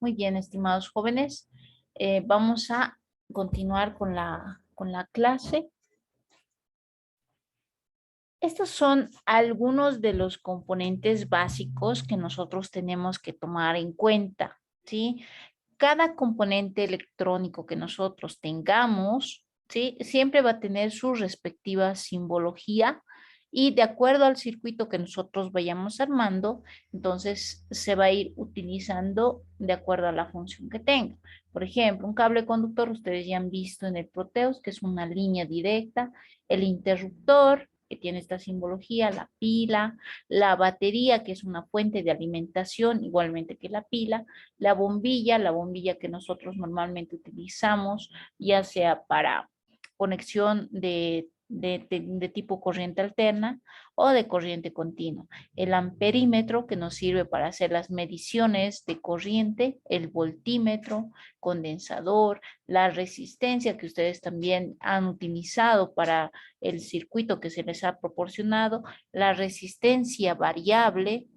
Muy bien, estimados jóvenes. Vamos a continuar con la clase. Estos son algunos de los componentes básicos que nosotros tenemos que tomar en cuenta, ¿sí? Cada componente electrónico que nosotros tengamos, ¿sí? Siempre va a tener su respectiva simbología y de acuerdo al circuito que nosotros vayamos armando, entonces se va a ir utilizando de acuerdo a la función que tenga. Por ejemplo, un cable conductor, ustedes ya han visto en el Proteus, que es una línea directa, el interruptor, que tiene esta simbología, la pila, la batería, que es una fuente de alimentación, igualmente que la bombilla que nosotros normalmente utilizamos, ya sea para conexión de tipo corriente alterna o de corriente continua. El amperímetro que nos sirve para hacer las mediciones de corriente, el voltímetro, condensador, la resistencia que ustedes también han utilizado para el circuito que se les ha proporcionado, la resistencia variable,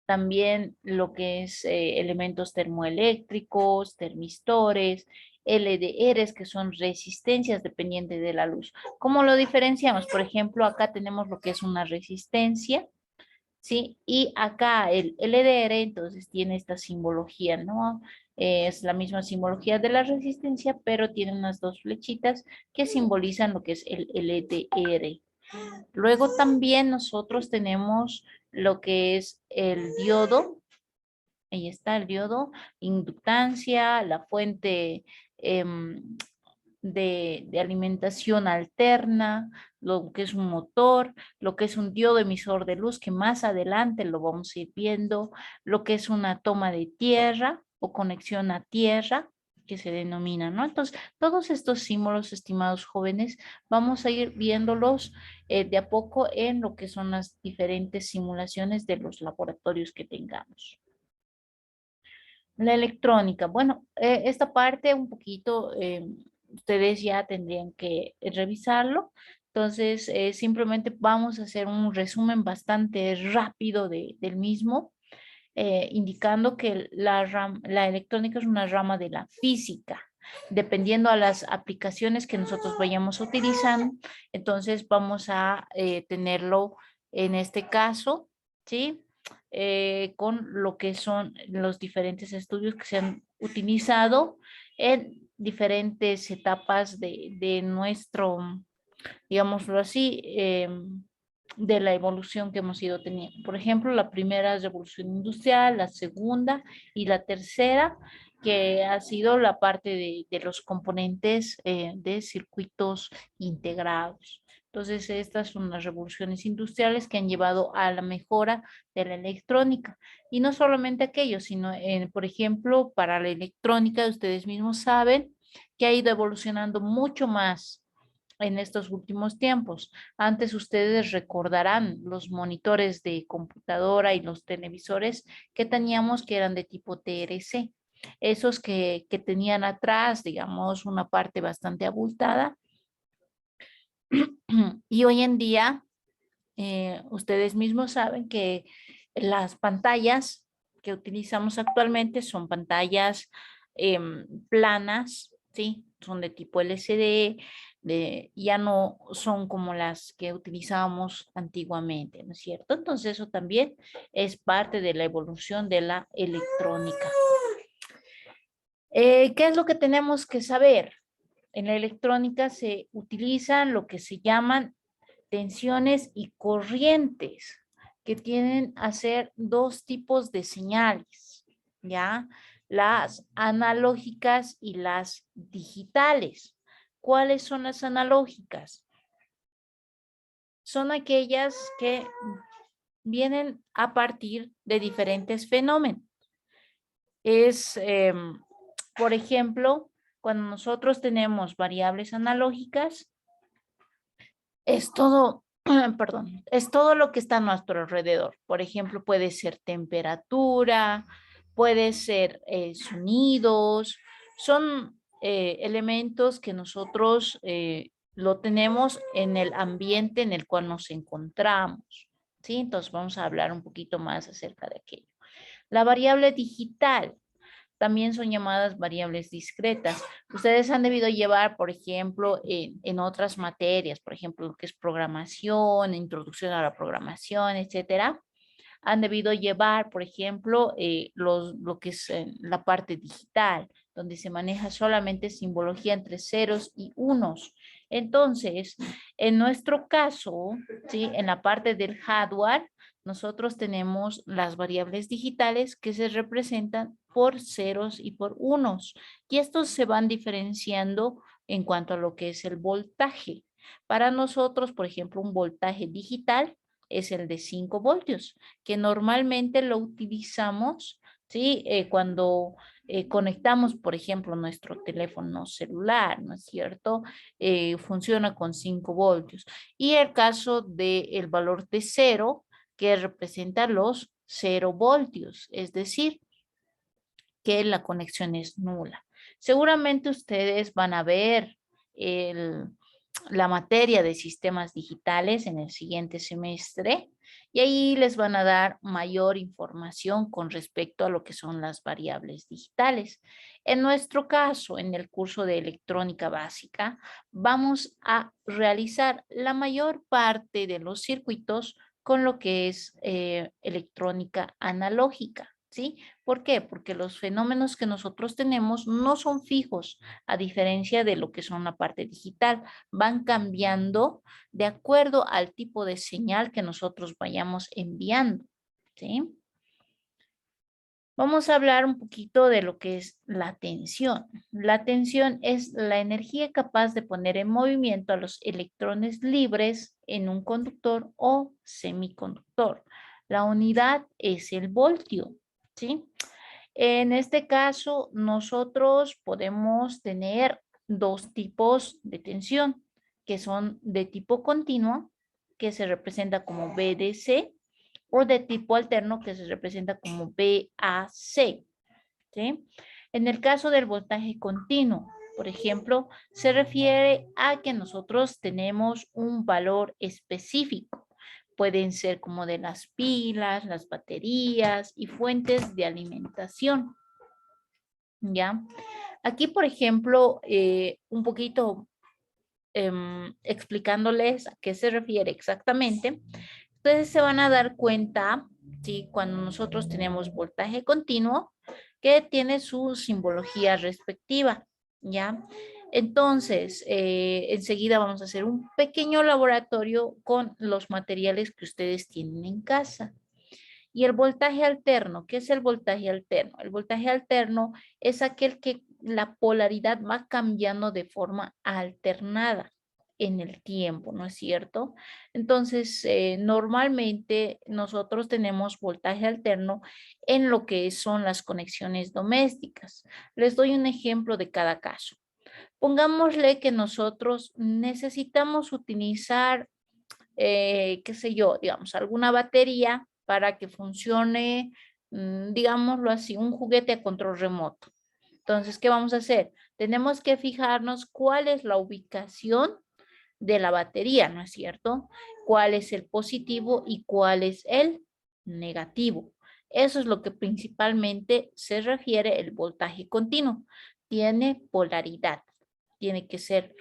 también lo que es elementos termoeléctricos, termistores, LDRs, que son resistencias dependientes de la luz. ¿Cómo lo diferenciamos? Por ejemplo, acá tenemos lo que es una resistencia, ¿sí? Y acá el LDR entonces tiene esta simbología, ¿no? Es la misma simbología de la resistencia, pero tiene unas dos flechitas que simbolizan lo que es el LDR. Luego también nosotros tenemos lo que es el diodo. Ahí está el diodo, inductancia, la fuente de alimentación alterna, lo que es un motor, lo que es un diodo emisor de luz, que más adelante lo vamos a ir viendo, lo que es una toma de tierra o conexión a tierra, que se denomina, ¿no? Entonces, todos estos símbolos, estimados jóvenes, vamos a ir viéndolos de a poco en lo que son las diferentes simulaciones de los laboratorios que tengamos. La electrónica, bueno, esta parte un poquito, ustedes ya tendrían que revisarlo. Entonces, simplemente vamos a hacer un resumen bastante rápido del mismo, indicando que la electrónica es una rama de la física. Dependiendo a las aplicaciones que nosotros vayamos a utilizar, entonces vamos a tenerlo en este caso, ¿sí? Con lo que son los diferentes estudios que se han utilizado en diferentes etapas de nuestro, digámoslo así, de la evolución que hemos ido teniendo. Por ejemplo, la primera es revolución industrial, la segunda y la tercera, que ha sido la parte de los componentes de circuitos integrados. Entonces, estas son las revoluciones industriales que han llevado a la mejora de la electrónica. Y no solamente aquello, sino, por ejemplo, para la electrónica, ustedes mismos saben que ha ido evolucionando mucho más en estos últimos tiempos. Antes ustedes recordarán los monitores de computadora y los televisores que teníamos que eran de tipo TRC. Esos que tenían atrás, digamos, una parte bastante abultada. Y hoy en día, ustedes mismos saben que las pantallas que utilizamos actualmente son pantallas planas, ¿sí? Son de tipo LCD, ya no son como las que utilizábamos antiguamente, ¿no es cierto? Entonces eso también es parte de la evolución de la electrónica. ¿Qué es lo que tenemos que saber? En la electrónica se utilizan lo que se llaman tensiones y corrientes, que tienen a ser dos tipos de señales, ¿ya? Las analógicas y las digitales. ¿Cuáles son las analógicas? Son aquellas que vienen a partir de diferentes fenómenos. Es, por ejemplo, cuando nosotros tenemos variables analógicas, es todo, perdón, es todo lo que está a nuestro alrededor. Por ejemplo, puede ser temperatura, puede ser sonidos, son elementos que nosotros lo tenemos en el ambiente en el cual nos encontramos. ¿Sí? Entonces vamos a hablar un poquito más acerca de aquello. La variable digital también son llamadas variables discretas. Ustedes han debido llevar, por ejemplo, en otras materias, por ejemplo, lo que es programación, introducción a la programación, etcétera, han debido llevar, por ejemplo, lo que es la parte digital, donde se maneja solamente simbología entre ceros y unos. Entonces, en nuestro caso, ¿sí? En la parte del hardware, nosotros tenemos las variables digitales que se representan por ceros y por unos. Y estos se van diferenciando en cuanto a lo que es el voltaje. Para nosotros, por ejemplo, un voltaje digital es el de 5 voltios, que normalmente lo utilizamos, ¿sí? Cuando conectamos, por ejemplo, nuestro teléfono celular, ¿no es cierto? Funciona con 5 voltios. Y el caso del valor de cero, que representa los 0 voltios, es decir, que la conexión es nula. Seguramente ustedes van a ver la materia de sistemas digitales en el siguiente semestre y ahí les van a dar mayor información con respecto a lo que son las variables digitales. En nuestro caso, en el curso de electrónica básica, vamos a realizar la mayor parte de los circuitos con lo que es electrónica analógica, ¿sí? ¿Por qué? Porque los fenómenos que nosotros tenemos no son fijos, a diferencia de lo que son la parte digital. Van cambiando de acuerdo al tipo de señal que nosotros vayamos enviando, ¿sí? Vamos a hablar un poquito de lo que es la tensión. La tensión es la energía capaz de poner en movimiento a los electrones libres en un conductor o semiconductor. La unidad es el voltio, ¿sí? En este caso, nosotros podemos tener dos tipos de tensión, que son de tipo continuo, que se representa como VDC, o de tipo alterno, que se representa como VAC, ¿sí? En el caso del voltaje continuo, por ejemplo, se refiere a que nosotros tenemos un valor específico. Pueden ser como de las pilas, las baterías y fuentes de alimentación, ¿ya? Aquí, por ejemplo, un poquito explicándoles a qué se refiere exactamente, ustedes se van a dar cuenta, ¿sí? Cuando nosotros tenemos voltaje continuo, que tiene su simbología respectiva, ¿ya? Entonces, enseguida vamos a hacer un pequeño laboratorio con los materiales que ustedes tienen en casa. Y el voltaje alterno, ¿qué es el voltaje alterno? El voltaje alterno es aquel que la polaridad va cambiando de forma alternada en el tiempo, ¿no es cierto? Entonces, normalmente nosotros tenemos voltaje alterno en lo que son las conexiones domésticas. Les doy un ejemplo de cada caso. Pongámosle que nosotros necesitamos utilizar qué sé yo, digamos, alguna batería para que funcione, digámoslo así, un juguete a control remoto. Entonces, ¿qué vamos a hacer? Tenemos que fijarnos cuál es la ubicación de la batería, ¿no es cierto? ¿Cuál es el positivo y cuál es el negativo? Eso es lo que principalmente se refiere el voltaje continuo. Tiene polaridad. Tiene que ser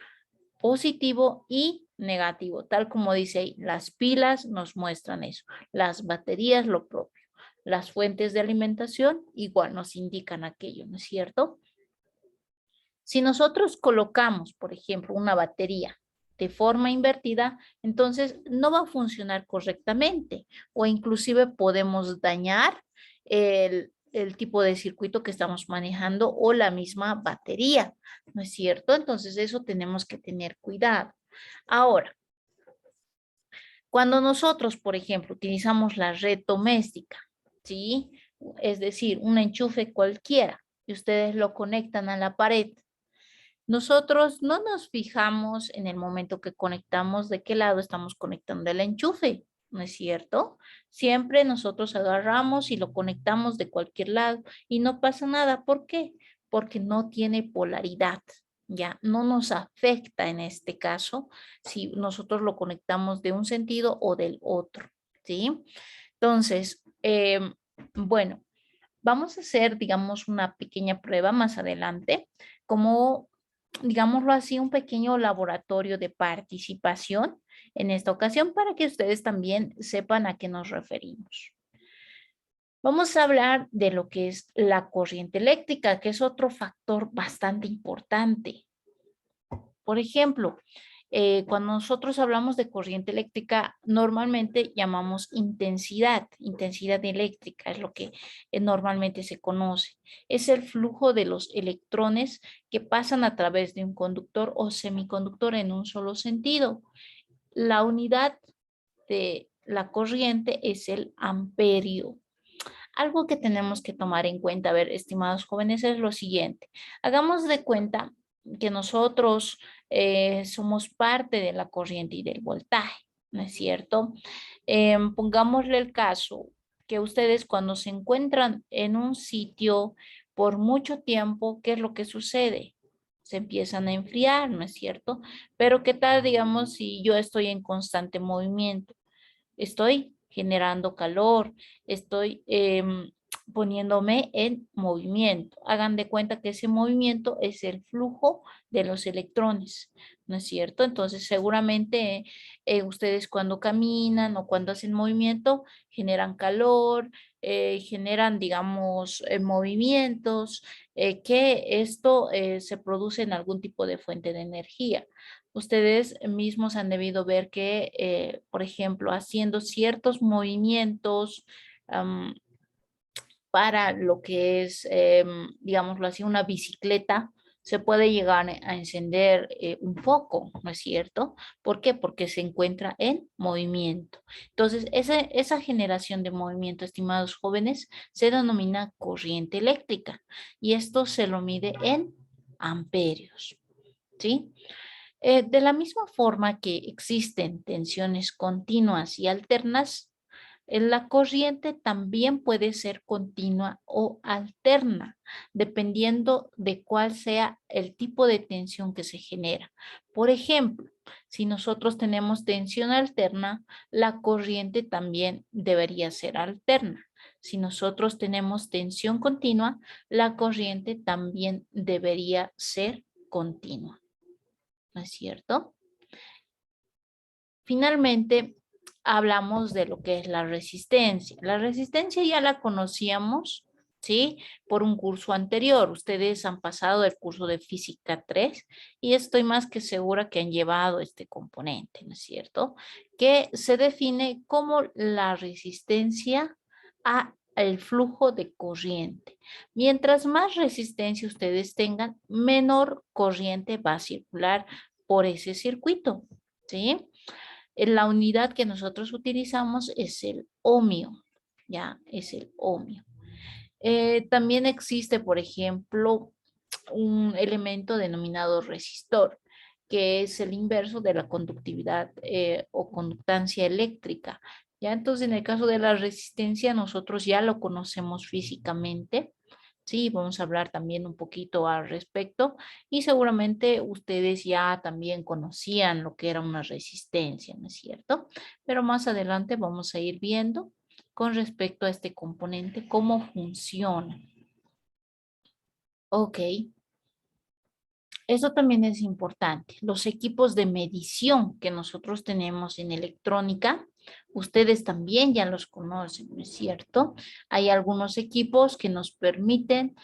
positivo y negativo, tal como dice ahí, las pilas nos muestran eso, las baterías lo propio, las fuentes de alimentación igual nos indican aquello, ¿no es cierto? Si nosotros colocamos, por ejemplo, una batería de forma invertida, entonces no va a funcionar correctamente o inclusive podemos dañar el tipo de circuito que estamos manejando o la misma batería, ¿no es cierto? Entonces eso tenemos que tener cuidado. Ahora, cuando nosotros, por ejemplo, utilizamos la red doméstica, ¿sí? Es decir, un enchufe cualquiera y ustedes lo conectan a la pared, nosotros no nos fijamos en el momento que conectamos de qué lado estamos conectando el enchufe, ¿no es cierto? Siempre nosotros agarramos y lo conectamos de cualquier lado y no pasa nada. ¿Por qué? Porque no tiene polaridad, ¿ya? No nos afecta en este caso si nosotros lo conectamos de un sentido o del otro, ¿sí? Entonces, bueno. Vamos a hacer, digamos, una pequeña prueba más adelante, como, digámoslo así, un pequeño laboratorio de participación en esta ocasión para que ustedes también sepan a qué nos referimos. Vamos a hablar de lo que es la corriente eléctrica, que es otro factor bastante importante. Por ejemplo, cuando nosotros hablamos de corriente eléctrica, normalmente llamamos intensidad eléctrica, es lo que normalmente se conoce. Es el flujo de los electrones que pasan a través de un conductor o semiconductor en un solo sentido. La unidad de la corriente es el amperio. Algo que tenemos que tomar en cuenta, a ver, estimados jóvenes, es lo siguiente. Hagamos de cuenta que nosotros somos parte de la corriente y del voltaje, ¿no es cierto? Pongámosle el caso que ustedes cuando se encuentran en un sitio por mucho tiempo, ¿qué es lo que sucede? Se empiezan a enfriar, ¿no es cierto? Pero ¿qué tal, digamos, si yo estoy en constante movimiento? Estoy generando calor, estoy poniéndome en movimiento. Hagan de cuenta que ese movimiento es el flujo de los electrones, ¿no es cierto? Entonces, seguramente ustedes cuando caminan o cuando hacen movimiento generan calor, generan, digamos, movimientos, que esto se produce en algún tipo de fuente de energía. Ustedes mismos han debido ver que, por ejemplo, haciendo ciertos movimientos para lo que es, digámoslo así, una bicicleta, se puede llegar a encender un foco, ¿no es cierto? ¿Por qué? Porque se encuentra en movimiento. Entonces, esa generación de movimiento, estimados jóvenes, se denomina corriente eléctrica y esto se lo mide en amperios, ¿sí? De la misma forma que existen tensiones continuas y alternas, la corriente también puede ser continua o alterna, dependiendo de cuál sea el tipo de tensión que se genera. Por ejemplo, si nosotros tenemos tensión alterna, la corriente también debería ser alterna. Si nosotros tenemos tensión continua, la corriente también debería ser continua. ¿No es cierto? Finalmente, hablamos de lo que es la resistencia. La resistencia ya la conocíamos, ¿sí? Por un curso anterior. Ustedes han pasado el curso de Física 3 y estoy más que segura que han llevado este componente, ¿no es cierto? Que se define como la resistencia a el flujo de corriente. Mientras más resistencia ustedes tengan, menor corriente va a circular por ese circuito, ¿sí? La unidad que nosotros utilizamos es el ohmio, ya, es el ohmio. También existe, por ejemplo, un elemento denominado resistor, que es el inverso de la conductividad o conductancia eléctrica. Ya, entonces, en el caso de la resistencia, nosotros ya lo conocemos físicamente. Sí, vamos a hablar también un poquito al respecto y seguramente ustedes ya también conocían lo que era una resistencia, ¿no es cierto? Pero más adelante vamos a ir viendo con respecto a este componente cómo funciona. Ok, eso también es importante. Los equipos de medición que nosotros tenemos en electrónica, ustedes también ya los conocen, ¿no es cierto? Hay algunos equipos que nos permiten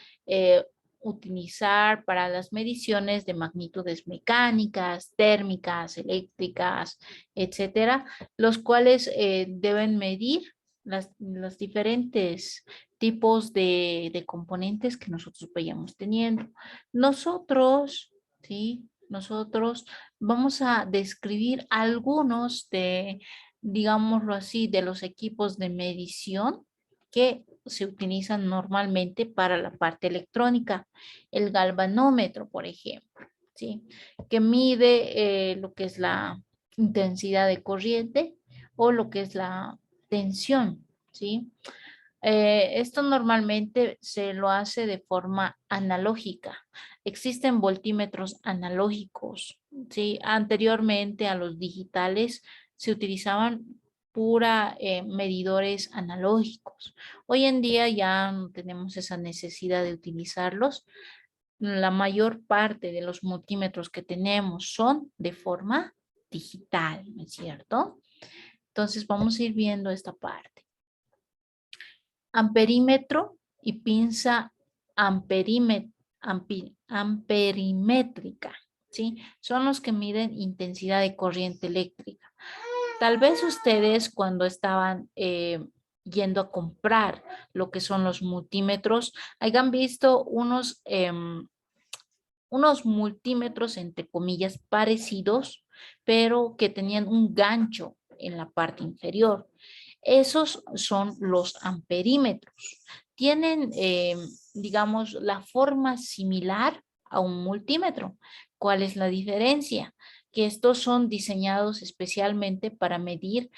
utilizar para las mediciones de magnitudes mecánicas, térmicas, eléctricas, etcétera, los cuales deben medir los diferentes tipos de componentes que nosotros vayamos teniendo. Nosotros, ¿sí? Nosotros vamos a describir algunos de, digámoslo así, de los equipos de medición que se utilizan normalmente para la parte electrónica. El galvanómetro, por ejemplo, ¿sí? Que mide lo que es la intensidad de corriente o lo que es la tensión, ¿sí? Esto normalmente se lo hace de forma analógica. Existen voltímetros analógicos, ¿sí? Anteriormente a los digitales se utilizaban pura medidores analógicos. Hoy en día ya no tenemos esa necesidad de utilizarlos. La mayor parte de los multímetros que tenemos son de forma digital, ¿no es cierto? Entonces vamos a ir viendo esta parte. Amperímetro y pinza amperimétrica, ¿sí? Son los que miden intensidad de corriente eléctrica. Tal vez ustedes cuando estaban yendo a comprar lo que son los multímetros, hayan visto unos multímetros, entre comillas, parecidos, pero que tenían un gancho en la parte inferior. Esos son los amperímetros. Tienen, digamos, la forma similar a un multímetro. ¿Cuál es la diferencia? Que estos son diseñados especialmente para medir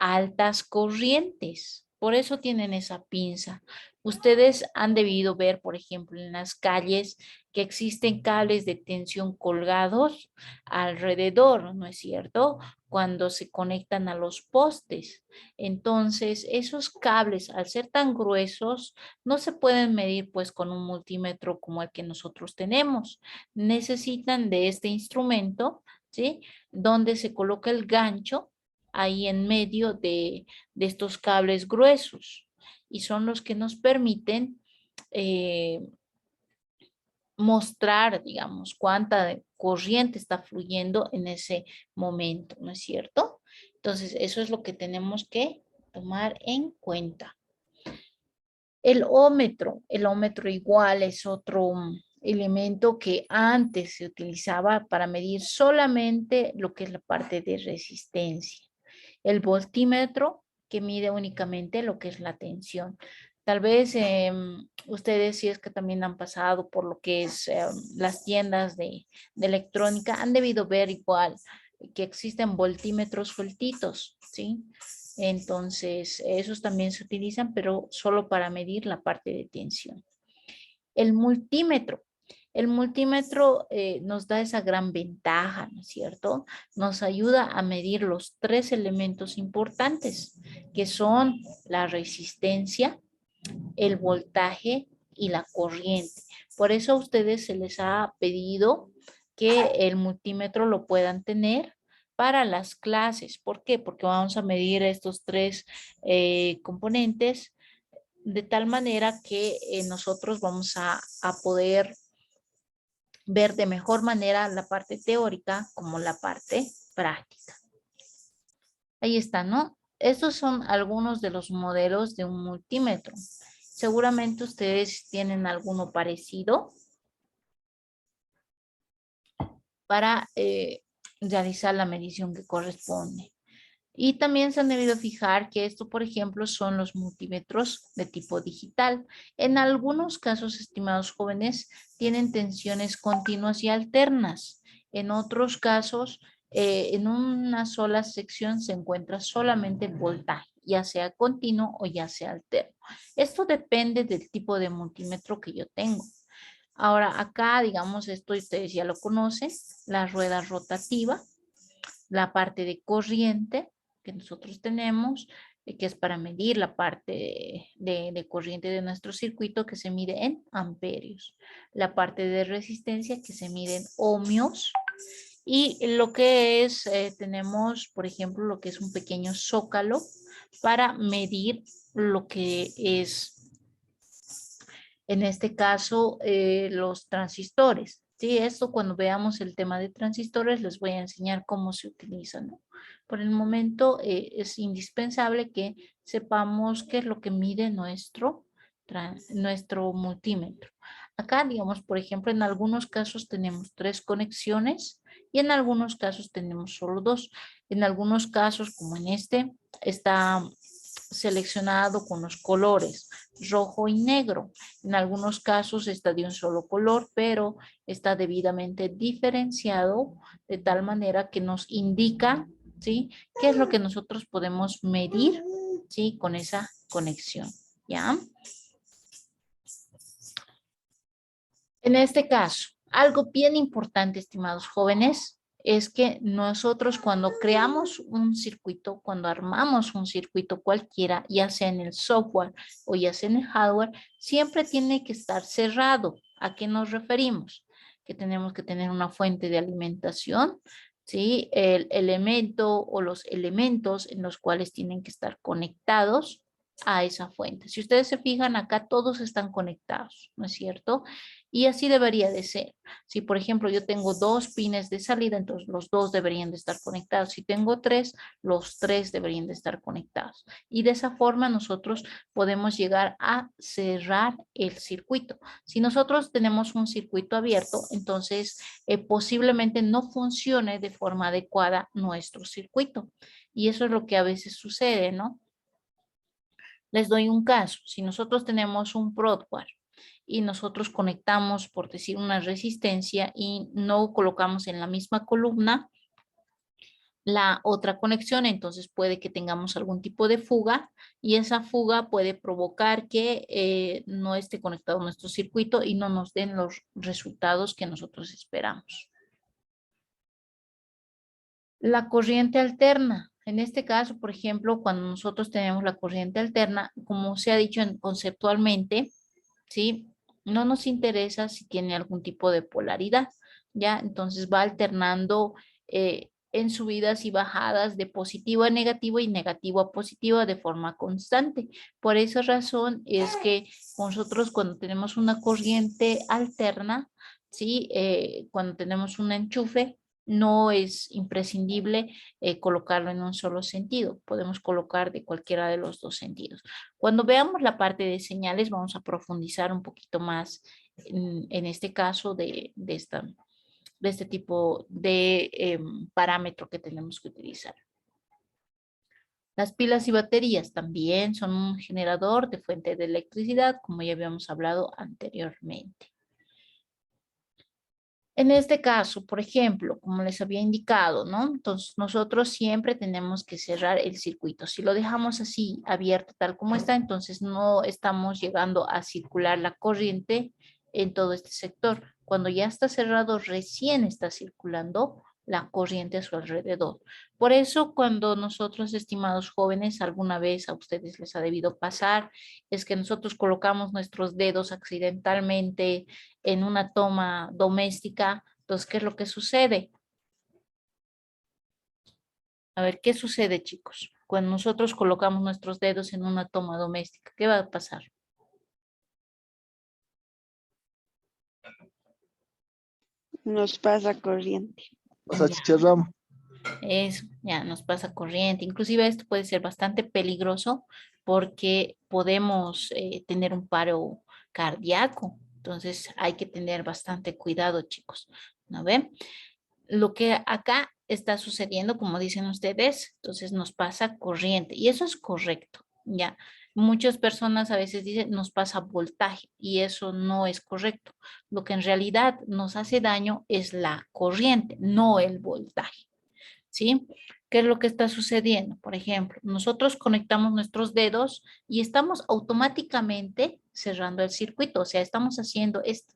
altas corrientes. Por eso tienen esa pinza. Ustedes han debido ver, por ejemplo, en las calles que existen cables de tensión colgados alrededor, ¿no es cierto? Cuando se conectan a los postes. Entonces, esos cables, al ser tan gruesos, no se pueden medir pues con un multímetro como el que nosotros tenemos. Necesitan de este instrumento, ¿sí? Donde se coloca el gancho ahí en medio de estos cables gruesos y son los que nos permiten mostrar, digamos, cuánta corriente está fluyendo en ese momento, ¿no es cierto? Entonces, eso es lo que tenemos que tomar en cuenta. El ómetro igual es otro elemento que antes se utilizaba para medir solamente lo que es la parte de resistencia. El voltímetro que mide únicamente lo que es la tensión. Tal vez ustedes, si es que también han pasado por lo que es las tiendas de electrónica, han debido ver igual que existen voltímetros sueltitos, ¿sí? Entonces, esos también se utilizan, pero solo para medir la parte de tensión. El multímetro. El multímetro nos da esa gran ventaja, ¿no es cierto? Nos ayuda a medir los tres elementos importantes, que son la resistencia, el voltaje y la corriente. Por eso a ustedes se les ha pedido que el multímetro lo puedan tener para las clases. ¿Por qué? Porque vamos a medir estos tres componentes de tal manera que nosotros vamos a poder ver de mejor manera la parte teórica como la parte práctica. Ahí está, ¿no? Estos son algunos de los modelos de un multímetro. Seguramente ustedes tienen alguno parecido para realizar la medición que corresponde. Y también se han debido fijar que esto, por ejemplo, son los multímetros de tipo digital. En algunos casos, estimados jóvenes, tienen tensiones continuas y alternas. En otros casos, en una sola sección se encuentra solamente el voltaje, ya sea continuo o ya sea alterno. Esto depende del tipo de multímetro que yo tengo. Ahora, acá, digamos, esto ustedes ya lo conocen, la rueda rotativa, la parte de corriente que nosotros tenemos, que es para medir la parte de corriente de nuestro circuito que se mide en amperios, la parte de resistencia que se mide en ohmios y lo que es, tenemos por ejemplo lo que es un pequeño zócalo para medir lo que es en este caso los transistores. Sí, esto cuando veamos el tema de transistores les voy a enseñar cómo se utilizan, ¿no? Por el momento es indispensable que sepamos qué es lo que mide nuestro multímetro. Acá, digamos, por ejemplo, en algunos casos tenemos 3 conexiones y en algunos casos tenemos solo 2. En algunos casos, como en este, está seleccionado con los colores rojo y negro. En algunos casos está de un solo color, pero está debidamente diferenciado de tal manera que nos indica, ¿sí? ¿Qué es lo que nosotros podemos medir, ¿sí? Con esa conexión, ¿ya? En este caso, algo bien importante, estimados jóvenes, es que nosotros cuando creamos un circuito, cuando armamos un circuito cualquiera, ya sea en el software o ya sea en el hardware, siempre tiene que estar cerrado. ¿A qué nos referimos? Que tenemos que tener una fuente de alimentación, ¿sí? El elemento o los elementos en los cuales tienen que estar conectados a esa fuente. Si ustedes se fijan, acá todos están conectados, ¿no es cierto? Y así debería de ser. Si, por ejemplo, yo tengo 2 pines de salida, entonces los 2 deberían de estar conectados. Si tengo 3, los 3 deberían de estar conectados. Y de esa forma nosotros podemos llegar a cerrar el circuito. Si nosotros tenemos un circuito abierto, entonces posiblemente no funcione de forma adecuada nuestro circuito. Y eso es lo que a veces sucede, ¿no? Les doy un caso. Si nosotros tenemos un Prodware y nosotros conectamos, por decir, una resistencia y no colocamos en la misma columna la otra conexión, entonces puede que tengamos algún tipo de fuga y esa fuga puede provocar que no esté conectado nuestro circuito y no nos den los resultados que nosotros esperamos. La corriente alterna. En este caso, por ejemplo, cuando nosotros tenemos la corriente alterna, como se ha dicho conceptualmente, ¿sí? No nos interesa si tiene algún tipo de polaridad, ¿ya? Entonces va alternando en subidas y bajadas de positivo a negativo y negativo a positivo de forma constante. Por esa razón es que nosotros cuando tenemos una corriente alterna, ¿sí? Cuando tenemos un enchufe, no es imprescindible colocarlo en un solo sentido. Podemos colocar de cualquiera de los dos sentidos. Cuando veamos la parte de señales, vamos a profundizar un poquito más en este caso de este tipo de parámetro que tenemos que utilizar. Las pilas y baterías también son un generador de fuente de electricidad, como ya habíamos hablado anteriormente. En este caso, por ejemplo, como les había indicado, ¿no? Entonces, nosotros siempre tenemos que cerrar el circuito. Si lo dejamos así abierto tal como está, entonces no estamos llegando a circular la corriente en todo este sector. Cuando ya está cerrado, recién está circulando la corriente a su alrededor. Por eso, cuando nosotros, estimados jóvenes, alguna vez a ustedes les ha debido pasar, es que nosotros colocamos nuestros dedos accidentalmente en una toma doméstica. Entonces, ¿qué es lo que sucede? A ver, ¿qué sucede, chicos? Cuando nosotros colocamos nuestros dedos en una toma doméstica, ¿qué va a pasar? Nos pasa corriente. O sea, chicharramos. Eso, ya nos pasa corriente. Inclusive esto puede ser bastante peligroso porque podemos tener un paro cardíaco. Entonces hay que tener bastante cuidado, chicos. ¿No ven? Lo que acá está sucediendo, como dicen ustedes, entonces nos pasa corriente y eso es correcto, ¿ya? Muchas personas a veces dicen nos pasa voltaje y eso no es correcto. Lo que en realidad nos hace daño es la corriente, no el voltaje. ¿Sí? ¿Qué es lo que está sucediendo? Por ejemplo, nosotros conectamos nuestros dedos y estamos automáticamente cerrando el circuito, o sea, estamos haciendo esto,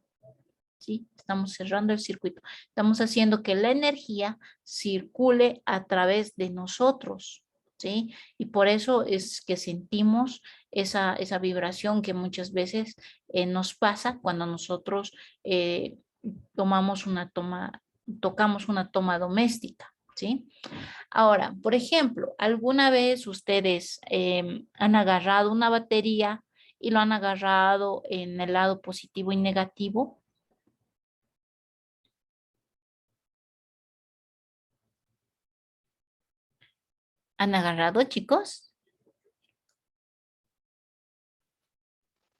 ¿sí? Estamos cerrando el circuito. Estamos haciendo que la energía circule a través de nosotros, ¿sí? Y por eso es que sentimos esa vibración que muchas veces nos pasa cuando nosotros tomamos una toma, tocamos una toma doméstica, ¿sí? Ahora, por ejemplo, ¿alguna vez ustedes han agarrado una batería y lo han agarrado en el lado positivo y negativo? ¿Han agarrado, chicos?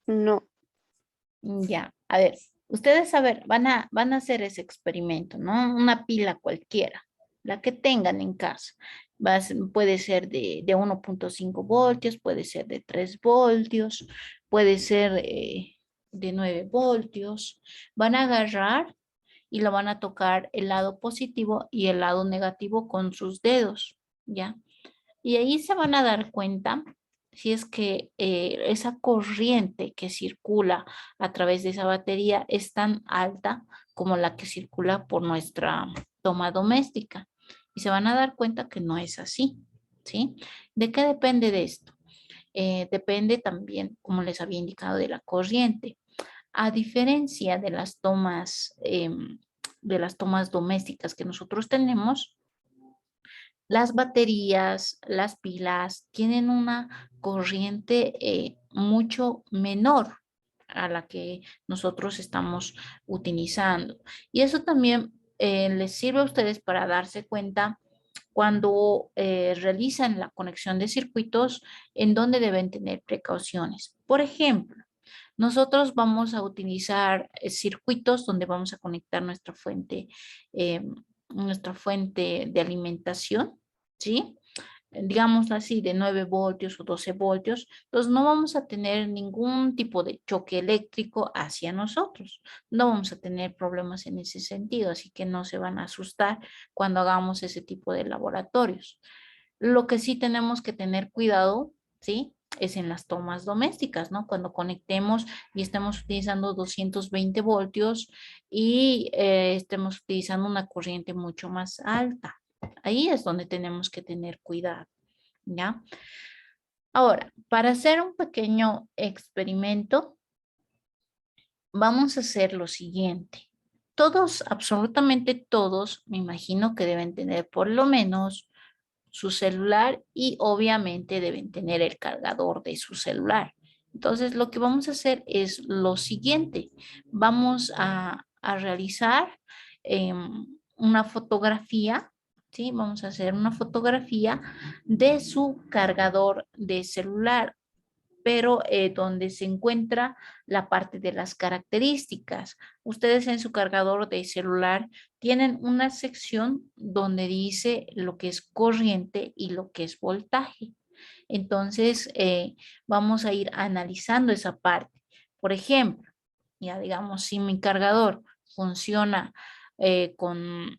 No, Ya, a ver, ustedes a ver, van a hacer ese experimento, ¿no? Una pila cualquiera, la que tengan en casa. Puede ser de 1,5 voltios, puede ser de 3 voltios, puede ser de 9 voltios. Van a agarrar y lo van a tocar el lado positivo y el lado negativo con sus dedos, ¿ya? Y ahí se van a dar cuenta si es que esa corriente que circula a través de esa batería es tan alta como la que circula por nuestra toma doméstica. Y se van a dar cuenta que no es así, ¿sí? ¿De qué depende de esto? Depende también, como les había indicado, de la corriente. A diferencia de las tomas domésticas que nosotros tenemos, las baterías, las pilas tienen una corriente mucho menor a la que nosotros estamos utilizando. Y eso también les sirve a ustedes para darse cuenta cuando realizan la conexión de circuitos en donde deben tener precauciones. Por ejemplo, nosotros vamos a utilizar circuitos donde vamos a conectar eh, nuestra fuente de alimentación, ¿sí? Digamos así, de 9 voltios o 12 voltios, entonces no vamos a tener ningún tipo de choque eléctrico hacia nosotros. No vamos a tener problemas en ese sentido, así que no se van a asustar cuando hagamos ese tipo de laboratorios. Lo que sí tenemos que tener cuidado, ¿sí? Es en las tomas domésticas, ¿no? Cuando conectemos y estemos utilizando 220 voltios y estemos utilizando una corriente mucho más alta. Ahí es donde tenemos que tener cuidado, ¿ya? Ahora, para hacer un pequeño experimento, vamos a hacer lo siguiente. Todos, absolutamente todos, me imagino que deben tener por lo menos su celular y obviamente deben tener el cargador de su celular. Entonces, lo que vamos a hacer es lo siguiente. Vamos a realizar una fotografía, ¿sí? Vamos a hacer una fotografía de su cargador de celular, pero donde se encuentra la parte de las características. Ustedes en su cargador de celular tienen una sección donde dice lo que es corriente y lo que es voltaje. Entonces, vamos a ir analizando esa parte. Por ejemplo, ya digamos, si mi cargador funciona con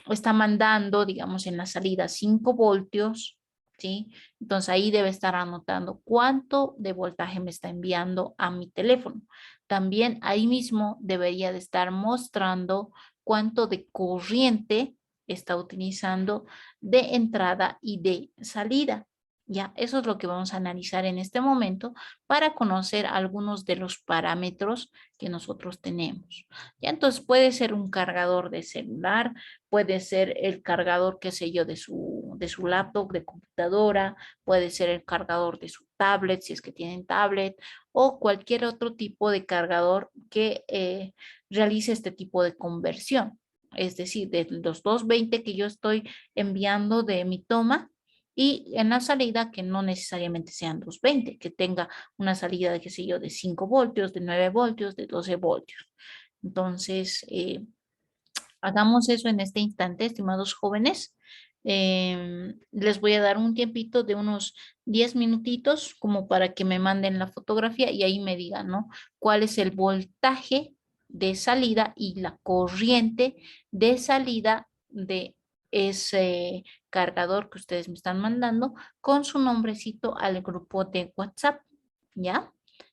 está mandando, digamos, en la salida 5 voltios, ¿sí? Entonces ahí debe estar anotando cuánto de voltaje me está enviando a mi teléfono. También ahí mismo debería de estar mostrando cuánto de corriente está utilizando de entrada y de salida. Ya, eso es lo que vamos a analizar en este momento para conocer algunos de los parámetros que nosotros tenemos. Ya, entonces puede ser un cargador de celular, puede ser el cargador, qué sé yo, de su laptop, de computadora, puede ser el cargador de su tablet, si es que tienen tablet, o cualquier otro tipo de cargador que realice este tipo de conversión. Es decir, de los 220 que yo estoy enviando de mi toma, y en la salida que no necesariamente sean 220, que tenga una salida de, qué sé yo, de 5 voltios, de 9 voltios, de 12 voltios. Entonces, hagamos eso en este instante, estimados jóvenes. Les voy a dar un tiempito de unos 10 minutitos como para que me manden la fotografía y ahí me digan, ¿no? ¿Cuál es el voltaje de salida y la corriente de salida de ese cargador que ustedes me están mandando con su nombrecito al grupo de WhatsApp? ¿Ya?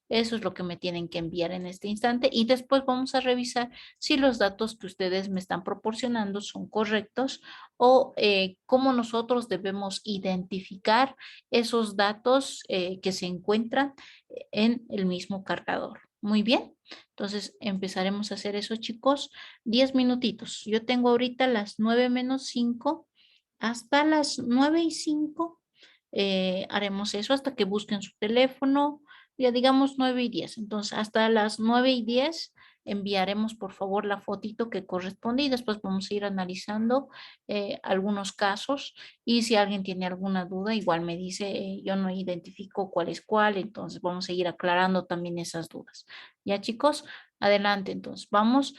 Eso es lo que me tienen que enviar en este instante y después vamos a revisar si los datos que ustedes me están proporcionando son correctos o cómo nosotros debemos identificar esos datos que se encuentran en el mismo cargador. Muy bien, entonces empezaremos a hacer eso, chicos. 10 minutitos. Yo tengo ahorita las 9 menos 5 hasta las 9:05. Haremos eso hasta que busquen su teléfono, ya digamos 9:10. Entonces, hasta las 9:10 enviaremos por favor la fotito que corresponde y después vamos a ir analizando algunos casos y si alguien tiene alguna duda, igual me dice, yo no identifico cuál es cuál, entonces vamos a ir aclarando también esas dudas. Ya chicos, adelante entonces, vamos,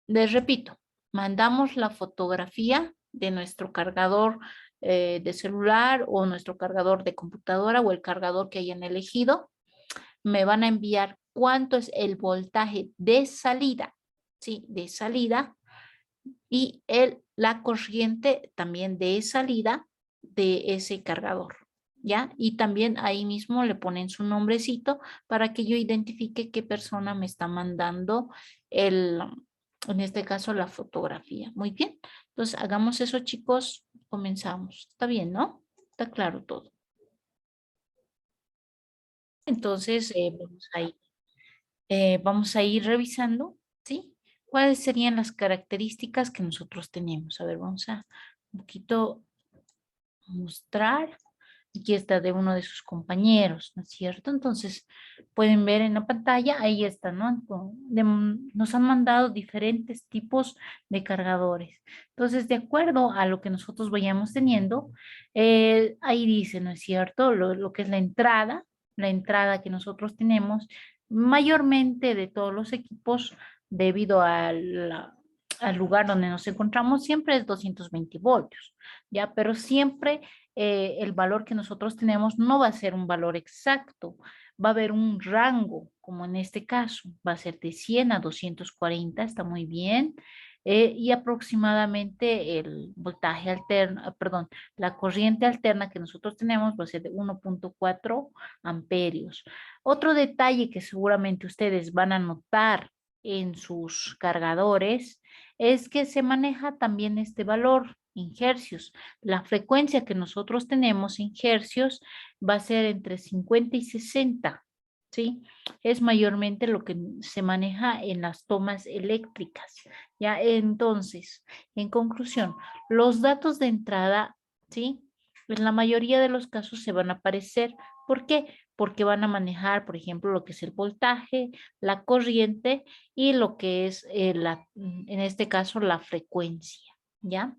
les repito, mandamos la fotografía de nuestro cargador de celular o nuestro cargador de computadora o el cargador que hayan elegido. Me van a enviar cuánto es el voltaje de salida, ¿sí? De salida y la corriente también de salida de ese cargador, ¿ya? Y también ahí mismo le ponen su nombrecito para que yo identifique qué persona me está mandando el, En este caso, la fotografía. Muy bien. Entonces, hagamos eso, chicos. Comenzamos. Está bien, ¿no? Está claro todo. Entonces, vamos a ir revisando, ¿sí? ¿Cuáles serían las características que nosotros tenemos? A ver, vamos a un poquito mostrar. Aquí está de uno de sus compañeros, ¿no es cierto? Entonces, pueden ver en la pantalla, ahí está, ¿no? Nos han mandado diferentes tipos de cargadores. Entonces, de acuerdo a lo que nosotros vayamos teniendo, ahí dice, ¿no es cierto? Lo que es la entrada que nosotros tenemos, mayormente de todos los equipos, debido al lugar donde nos encontramos, siempre es 220 voltios, ¿ya? Pero siempre el valor que nosotros tenemos no va a ser un valor exacto, va a haber un rango, como en este caso, va a ser de 100 a 240, está muy bien, y aproximadamente el voltaje alterno, perdón, la corriente alterna que nosotros tenemos va a ser de 1.4 amperios. Otro detalle que seguramente ustedes van a notar en sus cargadores es que se maneja también este valor en hercios. La frecuencia que nosotros tenemos en hercios va a ser entre 50 y 60, ¿sí? Es mayormente lo que se maneja en las tomas eléctricas, ¿ya? Entonces, en conclusión, los datos de entrada, ¿sí? En la mayoría de los casos se van a aparecer. ¿Por qué? Porque van a manejar, por ejemplo, lo que es el voltaje, la corriente y lo que es, en este caso, la frecuencia, ¿ya?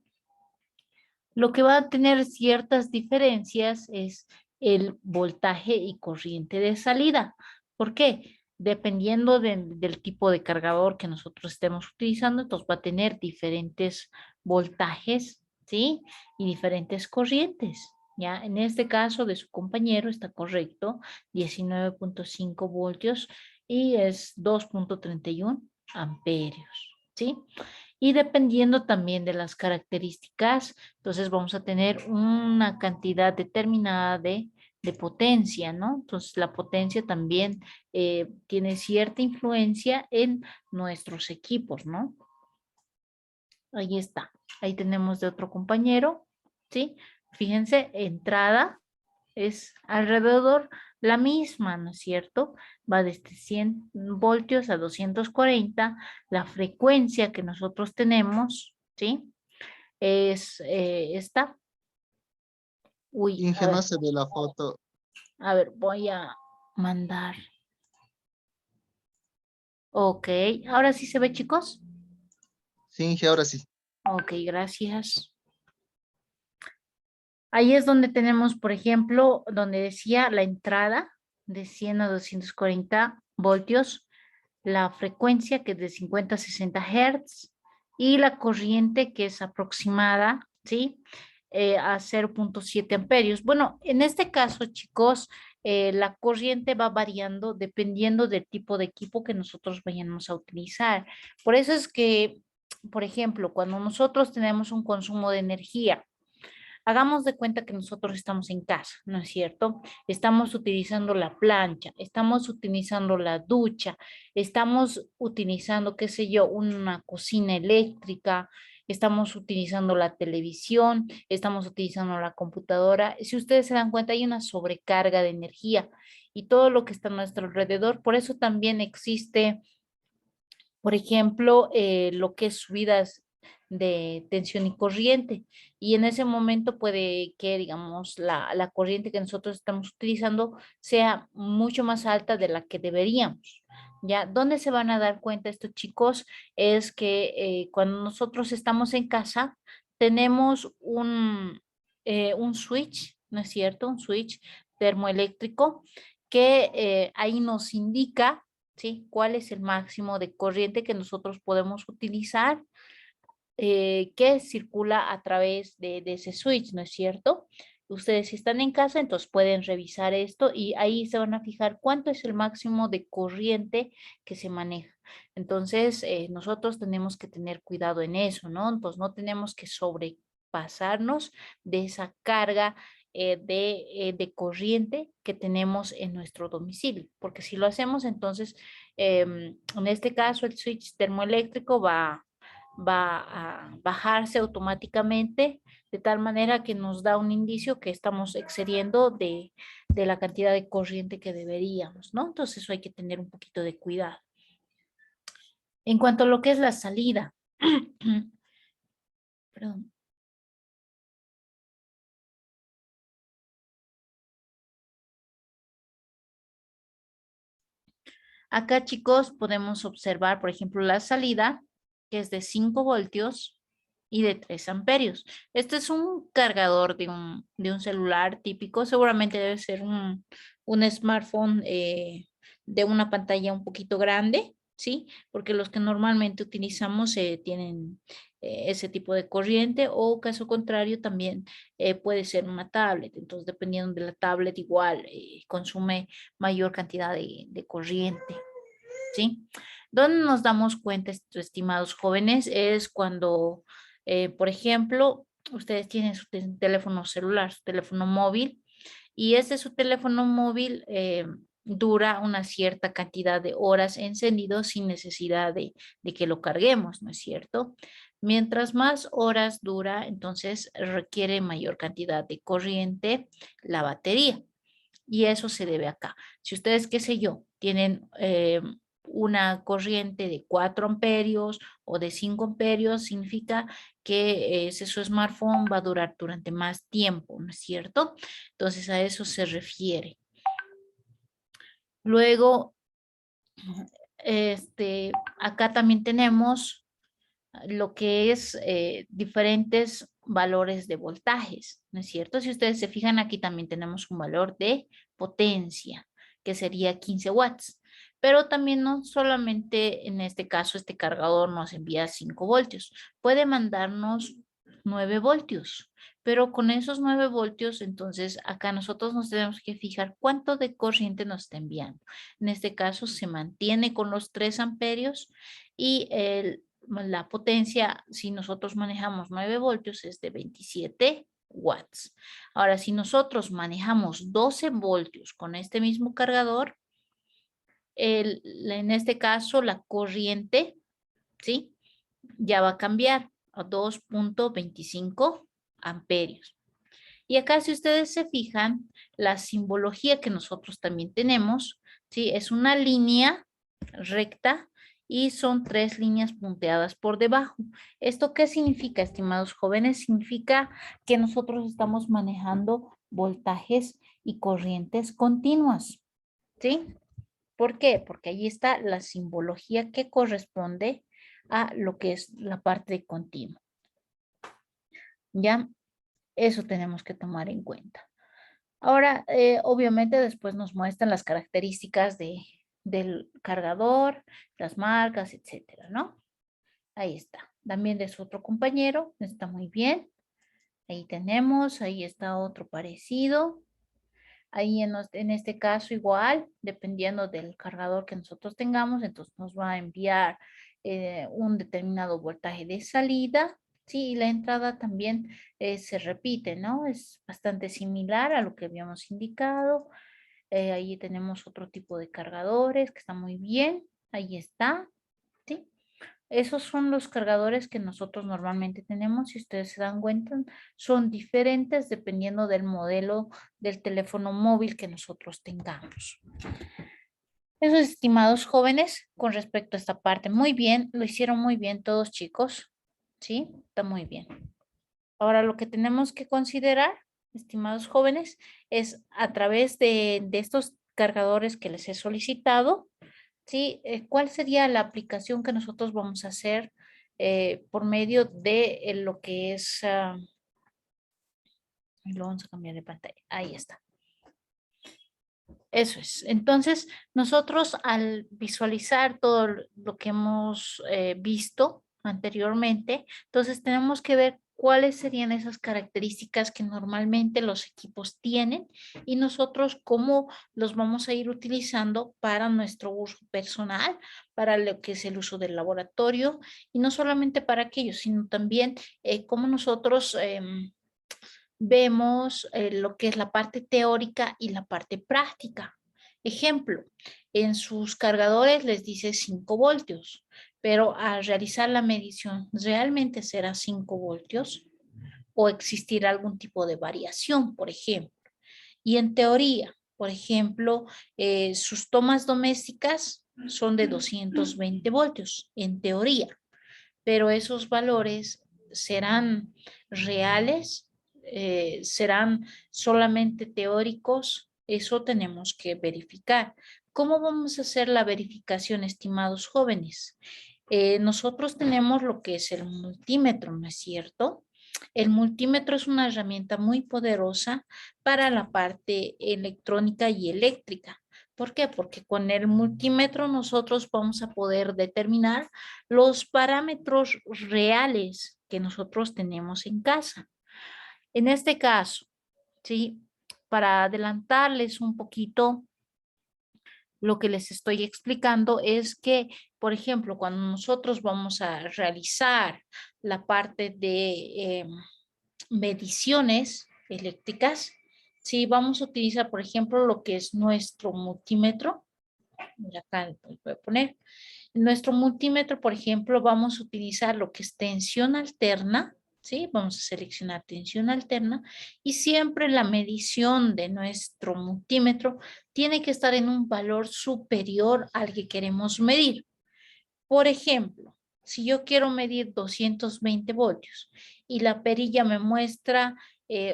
Lo que va a tener ciertas diferencias es el voltaje y corriente de salida. ¿Por qué? Dependiendo del tipo de cargador que nosotros estemos utilizando, entonces va a tener diferentes voltajes, ¿sí? Y diferentes corrientes. Ya, en este caso de su compañero está correcto, 19.5 voltios y es 2.31 amperios, ¿sí? Y dependiendo también de las características, entonces vamos a tener una cantidad determinada de potencia, ¿no? Entonces la potencia también tiene cierta influencia en nuestros equipos, ¿no? Ahí está. Ahí tenemos de otro compañero, ¿sí? Fíjense, entrada es alrededor la misma, ¿no es cierto? Va desde 100 voltios a 240. La frecuencia que nosotros tenemos, ¿sí? Es esta. Uy, Inge, no se ve la foto. a ver, voy a mandar. Ok, ahora sí se ve, chicos. Sí, Inge, ahora sí. Ok, gracias. Ahí es donde tenemos, por ejemplo, donde decía la entrada de 100 a 240 voltios, la frecuencia que es de 50 a 60 Hz y la corriente que es aproximada, ¿sí? A 0.7 amperios. Bueno, en este caso, chicos, la corriente va variando dependiendo del tipo de equipo que nosotros vayamos a utilizar. Por eso es que, por ejemplo, cuando nosotros tenemos un consumo de energía, hagamos de cuenta que nosotros estamos en casa, ¿no es cierto? Estamos utilizando la plancha, estamos utilizando la ducha, estamos utilizando, qué sé yo, una cocina eléctrica, estamos utilizando la televisión, estamos utilizando la computadora. Si ustedes se dan cuenta, hay una sobrecarga de energía y todo lo que está a nuestro alrededor. Por eso también existe, por ejemplo, lo que es subidas de tensión y corriente. Y en ese momento puede que, digamos, la corriente que nosotros estamos utilizando sea mucho más alta de la que deberíamos. ¿Ya? ¿Dónde se van a dar cuenta estos chicos? Es que cuando nosotros estamos en casa, tenemos un switch, ¿no es cierto? Un switch termoeléctrico que ahí nos indica, ¿sí? ¿Cuál es el máximo de corriente que nosotros podemos utilizar que circula a través de ese switch, ¿no es cierto? Ustedes si están en casa, entonces pueden revisar esto y ahí se van a fijar cuánto es el máximo de corriente que se maneja. Entonces, nosotros tenemos que tener cuidado en eso, ¿no? Entonces, no tenemos que sobrepasarnos de esa carga de corriente que tenemos en nuestro domicilio, porque si lo hacemos, entonces, en este caso, el switch termoeléctrico va a bajarse automáticamente de tal manera que nos da un indicio que estamos excediendo de la cantidad de corriente que deberíamos, ¿no? Entonces eso hay que tener un poquito de cuidado. En cuanto a lo que es la salida, perdón. Acá, chicos, podemos observar, por ejemplo, la salida, que es de 5 voltios y de 3 amperios. Este es un cargador de un celular típico. Seguramente debe ser un smartphone de una pantalla un poquito grande, ¿sí? Porque los que normalmente utilizamos tienen ese tipo de corriente o caso contrario también puede ser una tablet. Entonces, dependiendo de la tablet, igual consume mayor cantidad de corriente, ¿sí? ¿Dónde nos damos cuenta, estimados jóvenes? Es cuando, por ejemplo, ustedes tienen su teléfono celular, su teléfono móvil, y su teléfono móvil dura una cierta cantidad de horas encendido sin necesidad de que lo carguemos, ¿no es cierto? Mientras más horas dura, entonces requiere mayor cantidad de corriente la batería. Y eso se debe acá. Si ustedes, qué sé yo, tienen una corriente de 4 amperios o de 5 amperios, significa que su smartphone va a durar durante más tiempo, ¿no es cierto? Entonces a eso se refiere. Luego, acá también tenemos lo que es diferentes valores de voltajes, ¿no es cierto? Si ustedes se fijan, aquí también tenemos un valor de potencia, que sería 15 watts. Pero también no solamente en este caso este cargador nos envía 5 voltios, puede mandarnos 9 voltios. Pero con esos 9 voltios, entonces acá nosotros nos tenemos que fijar cuánto de corriente nos está enviando. En este caso se mantiene con los 3 amperios y la potencia, si nosotros manejamos 9 voltios, es de 27 watts. Ahora, si nosotros manejamos 12 voltios con este mismo cargador, en este caso la corriente, ¿sí? Ya va a cambiar a 2.25 amperios. Y acá, si ustedes se fijan, la simbología que nosotros también tenemos, ¿sí? Es una línea recta y son 3 líneas punteadas por debajo. ¿Esto qué significa, estimados jóvenes? Significa que nosotros estamos manejando voltajes y corrientes continuas, ¿sí? ¿Por qué? Porque ahí está la simbología que corresponde a lo que es la parte de continuo. ¿Ya? Eso tenemos que tomar en cuenta. Ahora, obviamente después nos muestran las características del cargador, las marcas, etcétera, ¿no? Ahí está. También de su otro compañero, está muy bien. Ahí tenemos, ahí está otro parecido. Ahí en este caso igual, dependiendo del cargador que nosotros tengamos, entonces nos va a enviar un determinado voltaje de salida. Sí, y la entrada también se repite, ¿no? Es bastante similar a lo que habíamos indicado. Ahí tenemos otro tipo de cargadores que está muy bien. Ahí está, ¿sí? Esos son los cargadores que nosotros normalmente tenemos. Si ustedes se dan cuenta, son diferentes dependiendo del modelo del teléfono móvil que nosotros tengamos. Esos, estimados jóvenes, con respecto a esta parte, muy bien, lo hicieron muy bien todos, chicos. ¿Sí? Está muy bien. Ahora lo que tenemos que considerar, estimados jóvenes, es a través de estos cargadores que les he solicitado, ¿sí? ¿Cuál sería la aplicación que nosotros vamos a hacer por medio de lo que es... lo vamos a cambiar de pantalla. Ahí está. Eso es. Entonces, nosotros al visualizar todo lo que hemos visto anteriormente, entonces tenemos que ver cuáles serían esas características que normalmente los equipos tienen y nosotros cómo los vamos a ir utilizando para nuestro uso personal, para lo que es el uso del laboratorio y no solamente para aquello, sino también cómo nosotros vemos lo que es la parte teórica y la parte práctica. Ejemplo, en sus cargadores les dice 5 voltios, pero al realizar la medición, ¿realmente será 5 voltios? ¿O existirá algún tipo de variación, por ejemplo? Y en teoría, por ejemplo, sus tomas domésticas son de 220 voltios, en teoría, pero esos valores serán reales, serán solamente teóricos, eso tenemos que verificar. ¿Cómo vamos a hacer la verificación, estimados jóvenes? Nosotros tenemos lo que es el multímetro, ¿no es cierto? El multímetro es una herramienta muy poderosa para la parte electrónica y eléctrica. ¿Por qué? Porque con el multímetro nosotros vamos a poder determinar los parámetros reales que nosotros tenemos en casa. En este caso, ¿sí? Para adelantarles un poquito, lo que les estoy explicando es que, por ejemplo, cuando nosotros vamos a realizar la parte de mediciones eléctricas, si vamos a utilizar, por ejemplo, lo que es nuestro multímetro, acá les voy a poner, en nuestro multímetro, por ejemplo, vamos a utilizar lo que es tensión alterna, ¿sí? Vamos a seleccionar tensión alterna y siempre la medición de nuestro multímetro tiene que estar en un valor superior al que queremos medir. Por ejemplo, si yo quiero medir 220 voltios y la perilla me muestra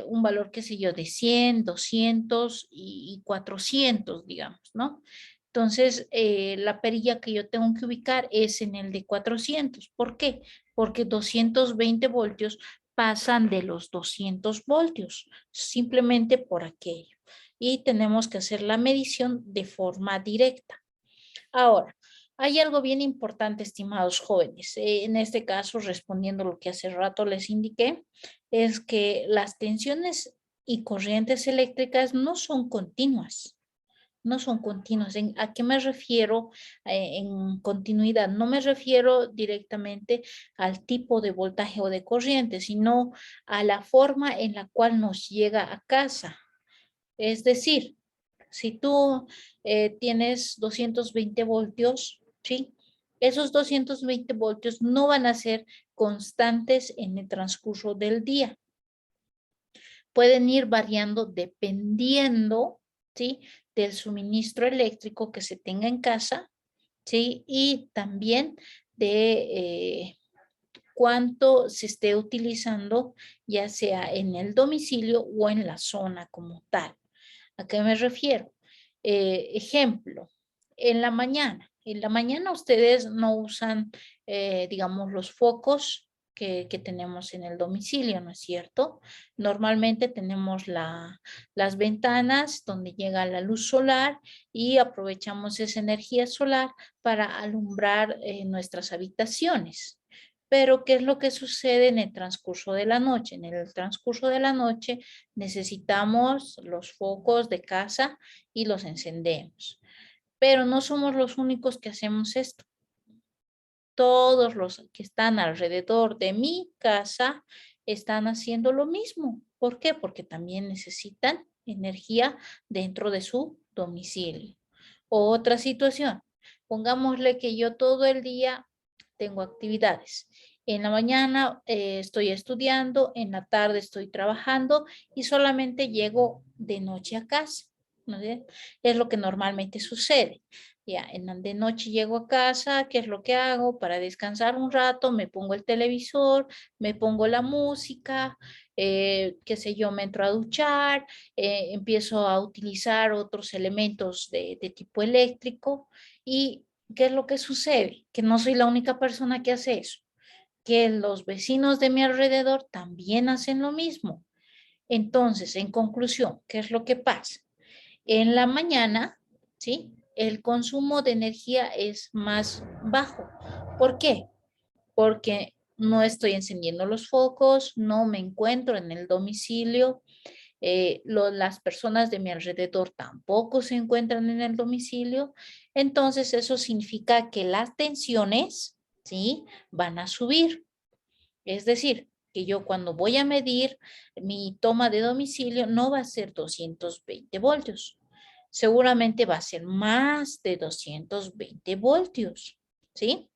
un valor, qué sé yo, de 100, 200 y 400, digamos, ¿no? Entonces, la perilla que yo tengo que ubicar es en el de 400. ¿Por qué? Porque 220 voltios pasan de los 200 voltios, simplemente por aquello. Y tenemos que hacer la medición de forma directa. Ahora, hay algo bien importante, estimados jóvenes. En este caso, respondiendo lo que hace rato les indiqué, es que las tensiones y corrientes eléctricas no son continuas. No son continuas. ¿A qué me refiero en continuidad? No me refiero directamente al tipo de voltaje o de corriente, sino a la forma en la cual nos llega a casa. Es decir, si tú tienes 220 voltios, ¿sí? Esos 220 voltios no van a ser constantes en el transcurso del día. Pueden ir variando dependiendo, ¿sí? Del suministro eléctrico que se tenga en casa, ¿sí? Y también de cuánto se esté utilizando, ya sea en el domicilio o en la zona como tal. ¿A qué me refiero? Ejemplo, en la mañana ustedes no usan, digamos, los focos que tenemos en el domicilio, ¿no es cierto? Normalmente tenemos las ventanas donde llega la luz solar y aprovechamos esa energía solar para alumbrar nuestras habitaciones. Pero, ¿qué es lo que sucede en el transcurso de la noche? En el transcurso de la noche necesitamos los focos de casa y los encendemos. Pero no somos los únicos que hacemos esto. Todos los que están alrededor de mi casa están haciendo lo mismo. ¿Por qué? Porque también necesitan energía dentro de su domicilio. Otra situación, pongámosle que yo todo el día tengo actividades. En la mañana estoy estudiando, en la tarde estoy trabajando y solamente llego de noche a casa, ¿no es? Es lo que normalmente sucede. Ya, de noche llego a casa, ¿qué es lo que hago? Para descansar un rato, me pongo el televisor, me pongo la música, qué sé yo, me entro a duchar, empiezo a utilizar otros elementos de tipo eléctrico. ¿Y qué es lo que sucede? Que no soy la única persona que hace eso, que los vecinos de mi alrededor también hacen lo mismo. Entonces, en conclusión, ¿qué es lo que pasa? En la mañana, ¿sí? El consumo de energía es más bajo. ¿Por qué? Porque no estoy encendiendo los focos, no me encuentro en el domicilio, las personas de mi alrededor tampoco se encuentran en el domicilio. Entonces, eso significa que las tensiones, ¿sí? Van a subir. Es decir, que yo cuando voy a medir mi toma de domicilio no va a ser 220 voltios. Seguramente va a ser más de 220 voltios, ¿sí?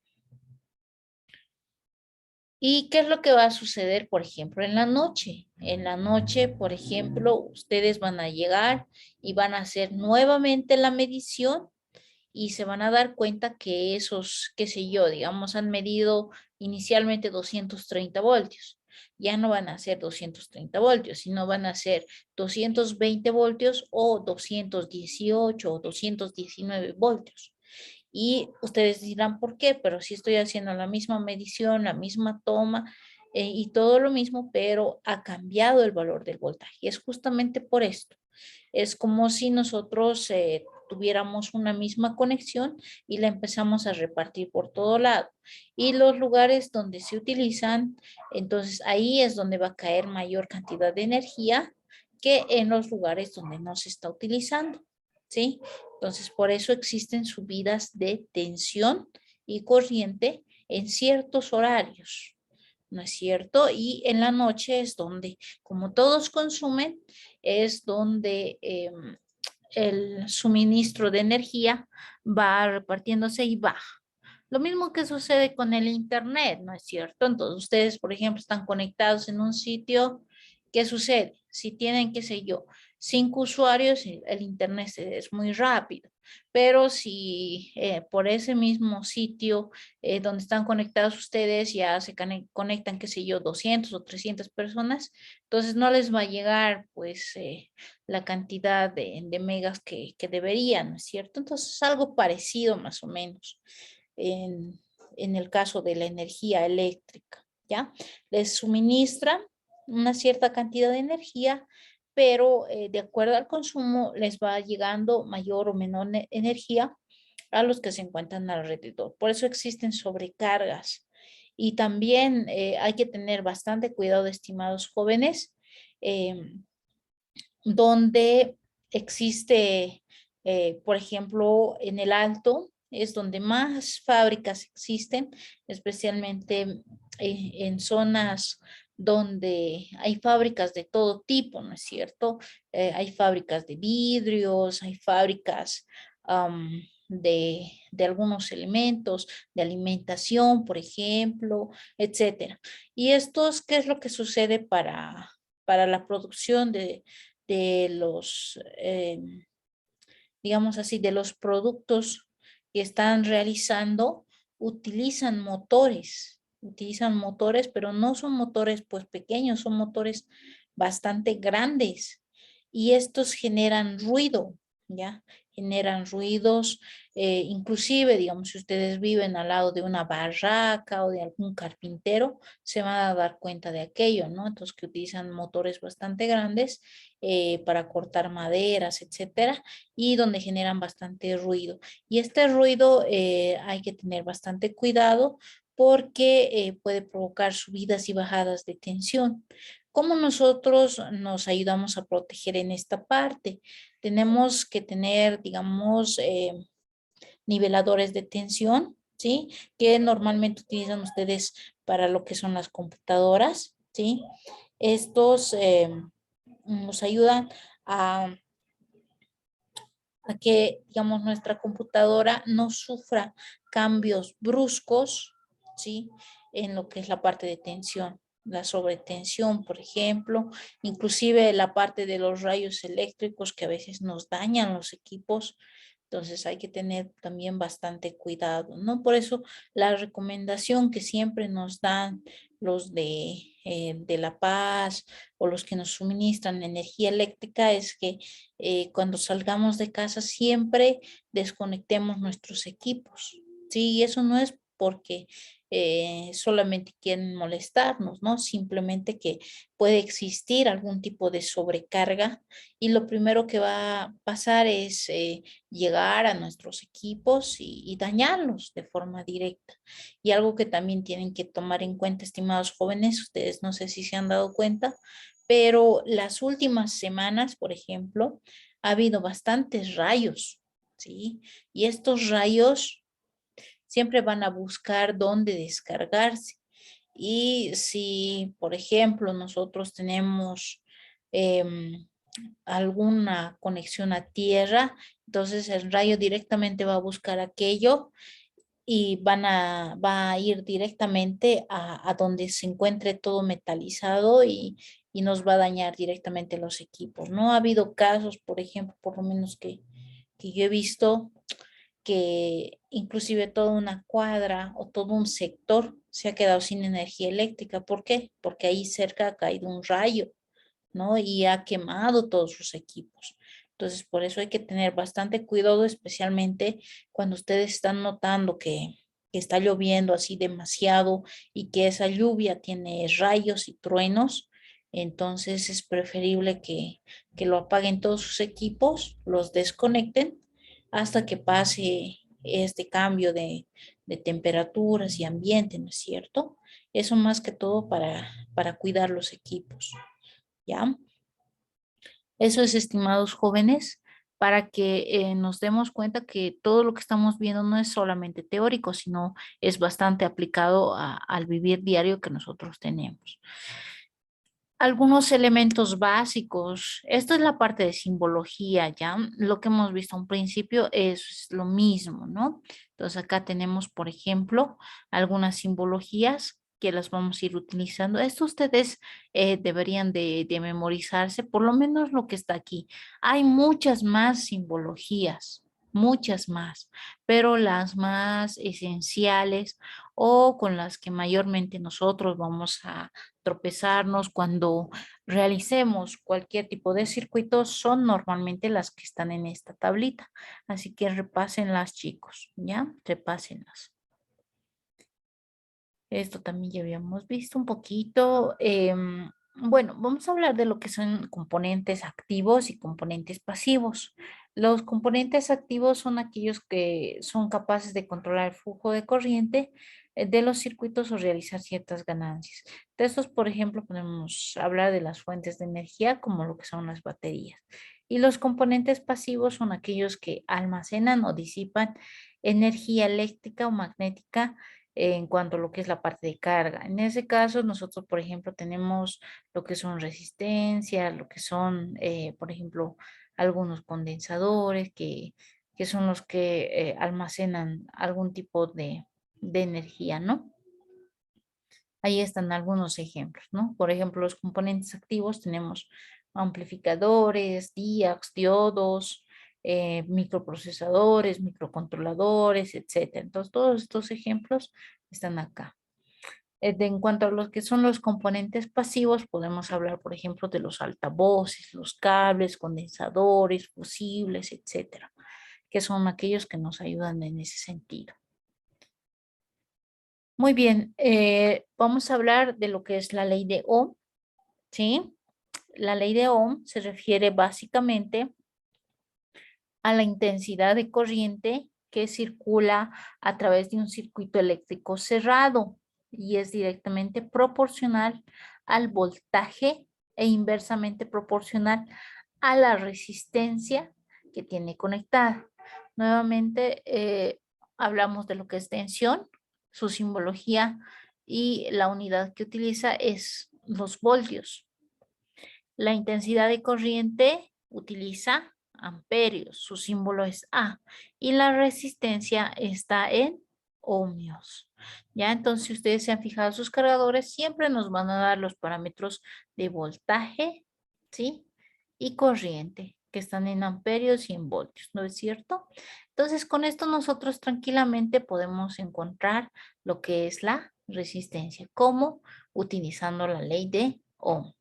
¿Y qué es lo que va a suceder, por ejemplo, en la noche? En la noche, por ejemplo, ustedes van a llegar y van a hacer nuevamente la medición y se van a dar cuenta que esos, qué sé yo, digamos, han medido inicialmente 230 voltios. Ya no van a ser 230 voltios, sino van a ser 220 voltios o 218 o 219 voltios. Y ustedes dirán, ¿por qué? Pero si estoy haciendo la misma medición, la misma toma y todo lo mismo, pero ha cambiado el valor del voltaje. Y es justamente por esto. Es como si nosotros tuviéramos una misma conexión y la empezamos a repartir por todo lado. Y los lugares donde se utilizan, entonces ahí es donde va a caer mayor cantidad de energía que en los lugares donde no se está utilizando. ¿Sí? Entonces, por eso existen subidas de tensión y corriente en ciertos horarios. ¿No es cierto? Y en la noche es donde, como todos consumen, es donde el suministro de energía va repartiéndose y baja. Lo mismo que sucede con el Internet, ¿no es cierto? Entonces, ustedes, por ejemplo, están conectados en un sitio. ¿Qué sucede? Si tienen, qué sé yo, 5 usuarios, el Internet es muy rápido. Pero si por ese mismo sitio donde están conectados ustedes ya se conectan, qué sé yo, 200 o 300 personas, entonces no les va a llegar, pues, la cantidad de megas que deberían, ¿no es cierto? Entonces, es algo parecido más o menos en, en el caso de la energía eléctrica, ¿ya? Les suministran una cierta cantidad de energía, pero de acuerdo al consumo les va llegando mayor o menor energía a los que se encuentran alrededor. Por eso existen sobrecargas. Y también hay que tener bastante cuidado, estimados jóvenes, eh, donde existe, por ejemplo, en el Alto, es donde más fábricas existen, especialmente en zonas donde hay fábricas de todo tipo, ¿no es cierto? Hay fábricas de vidrios, hay fábricas de algunos elementos, de alimentación, por ejemplo, etcétera. Y estos, ¿qué es lo que sucede para la producción de los, digamos así, de los productos que están realizando? Utilizan motores, pero no son motores pues pequeños, son motores bastante grandes y estos generan ruido, ¿ya? Generan ruidos, inclusive, digamos, si ustedes viven al lado de una barraca o de algún carpintero, se van a dar cuenta de aquello, ¿no? Entonces, que utilizan motores bastante grandes para cortar maderas, etcétera, y donde generan bastante ruido. Y este ruido hay que tener bastante cuidado porque puede provocar subidas y bajadas de tensión. ¿Cómo nosotros nos ayudamos a proteger en esta parte? Tenemos que tener, digamos, niveladores de tensión, ¿sí? Que normalmente utilizan ustedes para lo que son las computadoras, ¿sí? Estos nos ayudan a, a que, digamos, nuestra computadora no sufra cambios bruscos, ¿sí? En lo que es la parte de tensión, la sobretensión, por ejemplo, inclusive la parte de los rayos eléctricos que a veces nos dañan los equipos. Entonces hay que tener también bastante cuidado, ¿no? Por eso la recomendación que siempre nos dan los de La Paz o los que nos suministran energía eléctrica es que cuando salgamos de casa siempre desconectemos nuestros equipos. Sí, y eso no es porque solamente quieren molestarnos, ¿no? Simplemente que puede existir algún tipo de sobrecarga y lo primero que va a pasar es llegar a nuestros equipos y dañarlos de forma directa. Y algo que también tienen que tomar en cuenta, estimados jóvenes, ustedes no sé si se han dado cuenta, pero las últimas semanas, por ejemplo, ha habido bastantes rayos, ¿sí? Y estos rayos siempre van a buscar dónde descargarse. Y si, por ejemplo, nosotros tenemos alguna conexión a tierra, entonces el rayo directamente va a buscar aquello y va a ir directamente a donde se encuentre todo metalizado y nos va a dañar directamente los equipos. No ha habido casos, por ejemplo, por lo menos que yo he visto, que inclusive toda una cuadra o todo un sector se ha quedado sin energía eléctrica. ¿Por qué? Porque ahí cerca ha caído un rayo, ¿no? Y ha quemado todos sus equipos. Entonces, por eso hay que tener bastante cuidado, especialmente cuando ustedes están notando que está lloviendo así demasiado y que esa lluvia tiene rayos y truenos. Entonces es preferible que lo apaguen todos sus equipos, los desconecten hasta que pase este cambio de temperaturas y ambiente, ¿no es cierto? Eso más que todo para cuidar los equipos, ¿ya? Eso es, estimados jóvenes, para que nos demos cuenta que todo lo que estamos viendo no es solamente teórico, sino es bastante aplicado al vivir diario que nosotros tenemos. Algunos elementos básicos. Esto es la parte de simbología, ¿ya? Lo que hemos visto a un principio es lo mismo, ¿no? Entonces acá tenemos, por ejemplo, algunas simbologías que las vamos a ir utilizando. Esto ustedes deberían de memorizarse, por lo menos lo que está aquí. Hay muchas más simbologías, muchas más, pero las más esenciales o con las que mayormente nosotros vamos a tropezarnos cuando realicemos cualquier tipo de circuito son normalmente las que están en esta tablita. Así que repásenlas, chicos, ¿ya? Repásenlas. Esto también ya habíamos visto un poquito. Bueno, vamos a hablar de lo que son componentes activos y componentes pasivos. Los componentes activos son aquellos que son capaces de controlar el flujo de corriente de los circuitos o realizar ciertas ganancias. De estos, por ejemplo, podemos hablar de las fuentes de energía como lo que son las baterías. Y los componentes pasivos son aquellos que almacenan o disipan energía eléctrica o magnética en cuanto a lo que es la parte de carga. En ese caso, nosotros, por ejemplo, tenemos lo que son resistencias, lo que son, por ejemplo, algunos condensadores que son los que almacenan algún tipo de energía, ¿no? Ahí están algunos ejemplos, ¿no? Por ejemplo, los componentes activos tenemos amplificadores, DIACs, diodos, microprocesadores, microcontroladores, etcétera. Entonces, todos estos ejemplos están acá. En cuanto a los que son los componentes pasivos, podemos hablar, por ejemplo, de los altavoces, los cables, condensadores, fusibles, etcétera, que son aquellos que nos ayudan en ese sentido. Muy bien, vamos a hablar de lo que es la ley de Ohm, ¿sí? La ley de Ohm se refiere básicamente a la intensidad de corriente que circula a través de un circuito eléctrico cerrado y es directamente proporcional al voltaje e inversamente proporcional a la resistencia que tiene conectada. Nuevamente, hablamos de lo que es tensión, su simbología y la unidad que utiliza es los voltios. La intensidad de corriente utiliza amperios, su símbolo es A, y la resistencia está en ohmios. Ya, entonces, si ustedes se han fijado, sus cargadores siempre nos van a dar los parámetros de voltaje, ¿sí? Y corriente, que están en amperios y en voltios, ¿no es cierto? Entonces, con esto nosotros tranquilamente podemos encontrar lo que es la resistencia, como utilizando la ley de Ohm.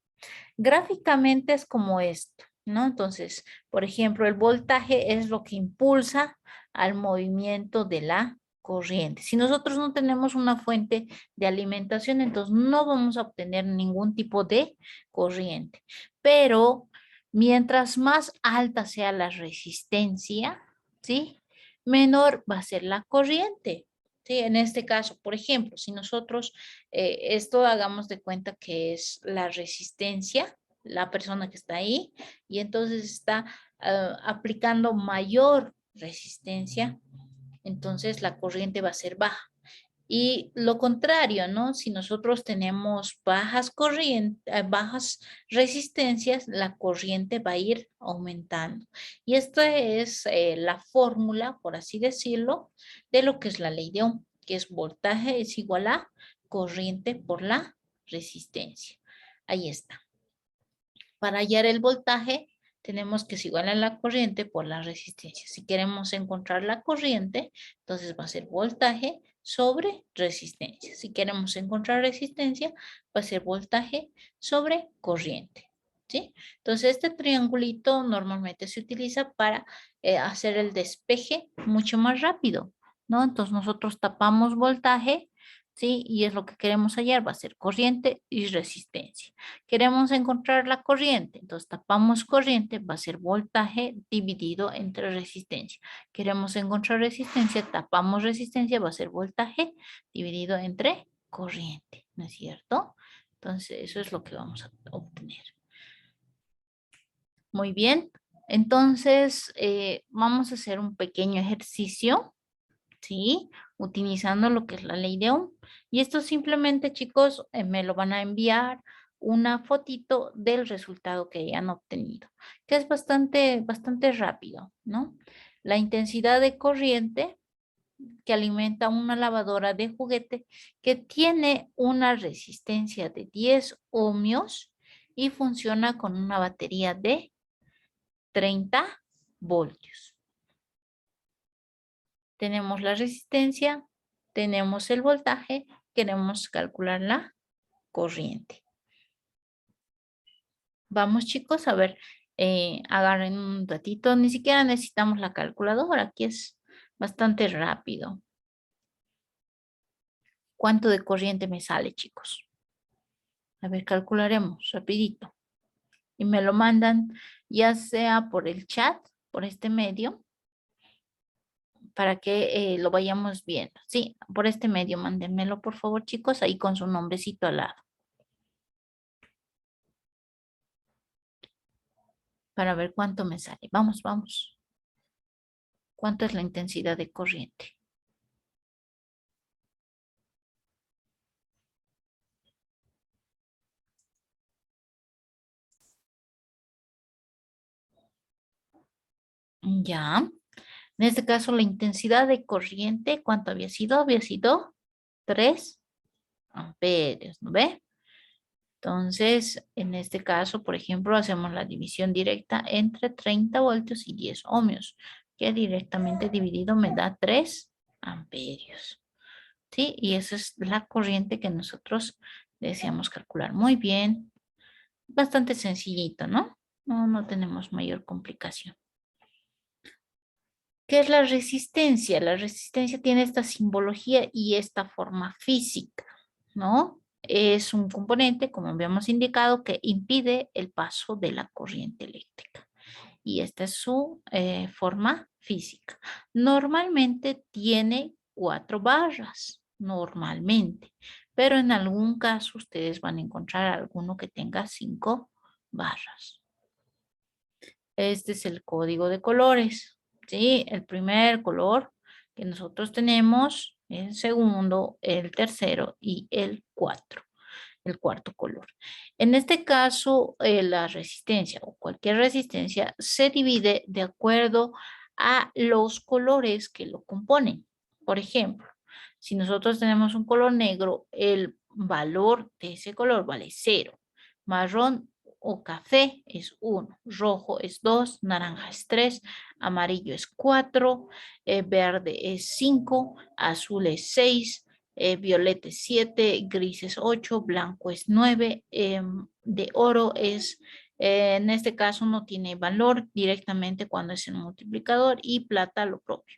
Gráficamente es como esto, ¿no? Entonces, por ejemplo, el voltaje es lo que impulsa al movimiento de la corriente. Si nosotros no tenemos una fuente de alimentación, entonces no vamos a obtener ningún tipo de corriente. Pero mientras más alta sea la resistencia, ¿sí? Menor va a ser la corriente. Sí, en este caso, por ejemplo, si nosotros esto hagamos de cuenta que es la resistencia, la persona que está ahí, y entonces está aplicando mayor resistencia, entonces la corriente va a ser baja. Y lo contrario, ¿no? Si nosotros tenemos bajas bajas resistencias, la corriente va a ir aumentando. Y esta es la fórmula, por así decirlo, de lo que es la ley de Ohm, que es voltaje es igual a corriente por la resistencia. Ahí está. Para hallar el voltaje, tenemos que es igual a la corriente por la resistencia. Si queremos encontrar la corriente, entonces va a ser voltaje sobre resistencia. Si queremos encontrar resistencia, va a ser voltaje sobre corriente. ¿Sí? Entonces, este triangulito normalmente se utiliza para hacer el despeje mucho más rápido, ¿no? Entonces, nosotros tapamos voltaje, ¿sí? Y es lo que queremos hallar, va a ser corriente y resistencia. Queremos encontrar la corriente, entonces tapamos corriente, va a ser voltaje dividido entre resistencia. Queremos encontrar resistencia, tapamos resistencia, va a ser voltaje dividido entre corriente, ¿no es cierto? Entonces eso es lo que vamos a obtener. Muy bien, entonces vamos a hacer un pequeño ejercicio, ¿sí? Utilizando lo que es la ley de Ohm. Y esto simplemente, chicos, me lo van a enviar una fotito del resultado que hayan obtenido, que es bastante rápido, ¿no? La intensidad de corriente que alimenta una lavadora de juguete que tiene una resistencia de 10 ohmios y funciona con una batería de 30 voltios. Tenemos la resistencia, tenemos el voltaje, queremos calcular la corriente. Vamos, chicos, a ver, agarren un ratito, ni siquiera necesitamos la calculadora, aquí es bastante rápido. ¿Cuánto de corriente me sale, chicos? A ver, calcularemos rapidito. Y me lo mandan ya sea por el chat, por este medio, para que lo vayamos viendo. Sí, por este medio, mándenmelo por favor, chicos, ahí con su nombrecito al lado. Para ver cuánto me sale. Vamos, vamos. ¿Cuánto es la intensidad de corriente? Ya. En este caso, la intensidad de corriente, ¿cuánto había sido? Había sido 3 amperios, ¿no ve? Entonces, en este caso, por ejemplo, hacemos la división directa entre 30 voltios y 10 ohmios, que directamente dividido me da 3 amperios. ¿Sí? Y esa es la corriente que nosotros deseamos calcular. Muy bien. Bastante sencillito, ¿no? No tenemos mayor complicación. ¿Qué es la resistencia? La resistencia tiene esta simbología y esta forma física, ¿no? Es un componente, como habíamos indicado, que impide el paso de la corriente eléctrica. Y esta es su forma física. Normalmente tiene 4 barras, normalmente, pero en algún caso ustedes van a encontrar alguno que tenga 5 barras. Este es el código de colores, ¿sí? El primer color que nosotros tenemos, el segundo, el tercero y el cuarto color. En este caso, la resistencia o cualquier resistencia se divide de acuerdo a los colores que lo componen. Por ejemplo, si nosotros tenemos un color negro, el valor de ese color vale 0. Marrón o café es 1, rojo es 2, naranja es 3, amarillo es 4, verde es 5, azul es 6, violeta es 7, gris es 8, blanco es 9, de oro es, en este caso no tiene valor directamente cuando es el multiplicador y plata lo propio,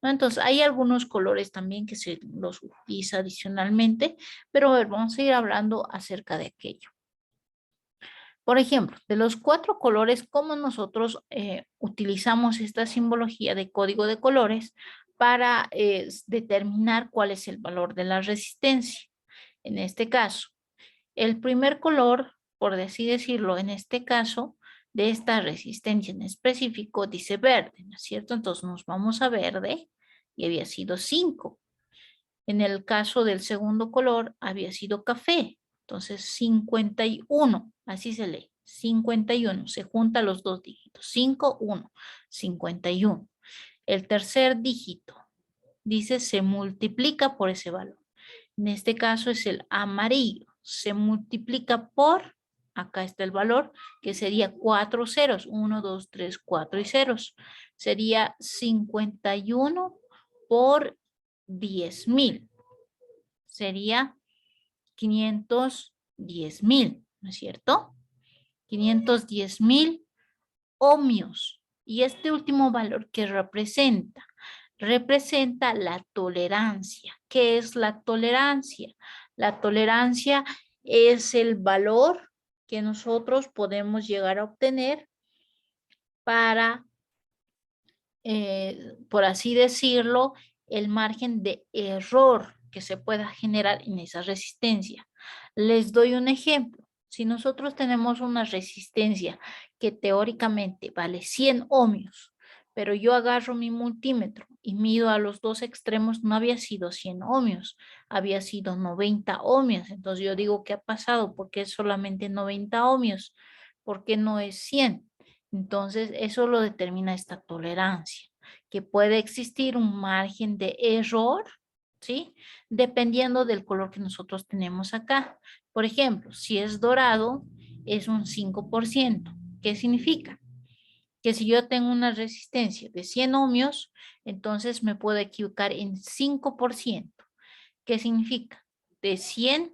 ¿no? Entonces hay algunos colores también que se los utiliza adicionalmente, pero a ver, vamos a ir hablando acerca de aquello. Por ejemplo, de los 4 colores, ¿cómo nosotros utilizamos esta simbología de código de colores para determinar cuál es el valor de la resistencia? En este caso, el primer color, por así decirlo, en este caso, de esta resistencia en específico, dice verde, ¿no es cierto? Entonces nos vamos a verde y había sido 5. En el caso del segundo color había sido café. Entonces 51, así se lee. 51, se juntan los dos dígitos. 5, 1, 51. El tercer dígito dice se multiplica por ese valor. En este caso es el amarillo. Se multiplica por, acá está el valor, que sería 4 ceros. 1, 2, 3, 4 y ceros. Sería 51 por 10.000. Sería 510.000, ¿no es cierto? 510.000 ohmios. Y este último valor que representa, representa la tolerancia. ¿Qué es la tolerancia? La tolerancia es el valor que nosotros podemos llegar a obtener para, por así decirlo, el margen de error que se pueda generar en esa resistencia. Les doy un ejemplo. Si nosotros tenemos una resistencia que teóricamente vale 100 ohmios, pero yo agarro mi multímetro y mido a los dos extremos, no había sido 100 ohmios, había sido 90 ohmios. Entonces yo digo, ¿qué ha pasado? ¿Por qué es solamente 90 ohmios? ¿Por qué no es 100? Entonces eso lo determina esta tolerancia, que puede existir un margen de error, ¿sí? Dependiendo del color que nosotros tenemos acá. Por ejemplo, si es dorado, es un 5%. ¿Qué significa? Que si yo tengo una resistencia de 100 ohmios, entonces me puedo equivocar en 5%. ¿Qué significa? De 100,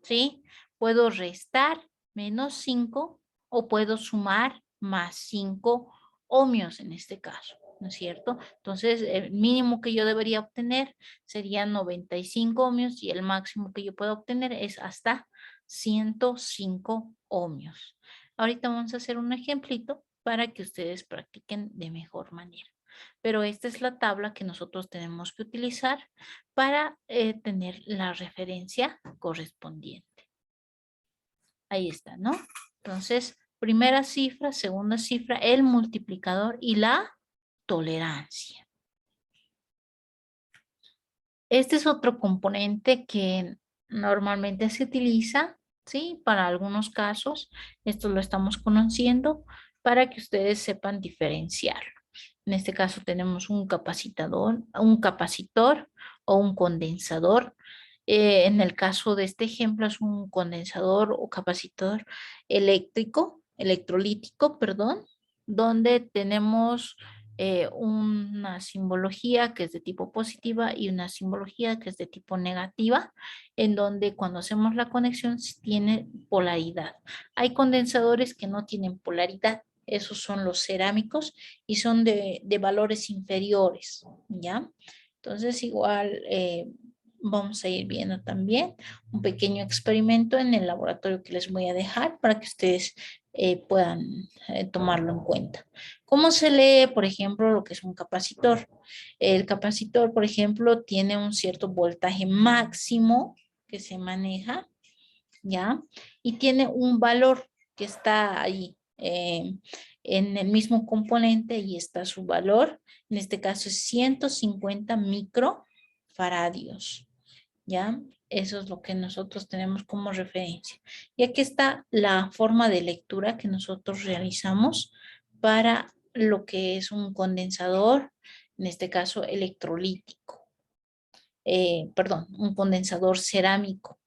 ¿sí? Puedo restar menos 5 o puedo sumar más 5 ohmios en este caso, ¿no es cierto? Entonces, el mínimo que yo debería obtener sería 95 ohmios y el máximo que yo puedo obtener es hasta 105 ohmios. Ahorita vamos a hacer un ejemplito para que ustedes practiquen de mejor manera. Pero esta es la tabla que nosotros tenemos que utilizar para tener la referencia correspondiente. Ahí está, ¿no? Entonces, primera cifra, segunda cifra, el multiplicador y la tolerancia. Este es otro componente que normalmente se utiliza, ¿sí? Para algunos casos, esto lo estamos conociendo para que ustedes sepan diferenciarlo. En este caso tenemos un capacitador, un capacitor o un condensador. En el caso de este ejemplo es un condensador o capacitor electrolítico, perdón, donde tenemos una simbología que es de tipo positiva y una simbología que es de tipo negativa, en donde cuando hacemos la conexión tiene polaridad. Hay condensadores que no tienen polaridad, esos son los cerámicos y son de valores inferiores, ¿ya? Entonces igual vamos a ir viendo también un pequeño experimento en el laboratorio que les voy a dejar para que ustedes puedan tomarlo en cuenta. ¿Cómo se lee, por ejemplo, lo que es un capacitor? El capacitor, por ejemplo, tiene un cierto voltaje máximo que se maneja, ¿ya? Y tiene un valor que está ahí en el mismo componente y está su valor. En este caso es 150 microfaradios, ¿ya? Eso es lo que nosotros tenemos como referencia. Y aquí está la forma de lectura que nosotros realizamos para lo que es un condensador, en este caso electrolítico. Perdón, un condensador cerámico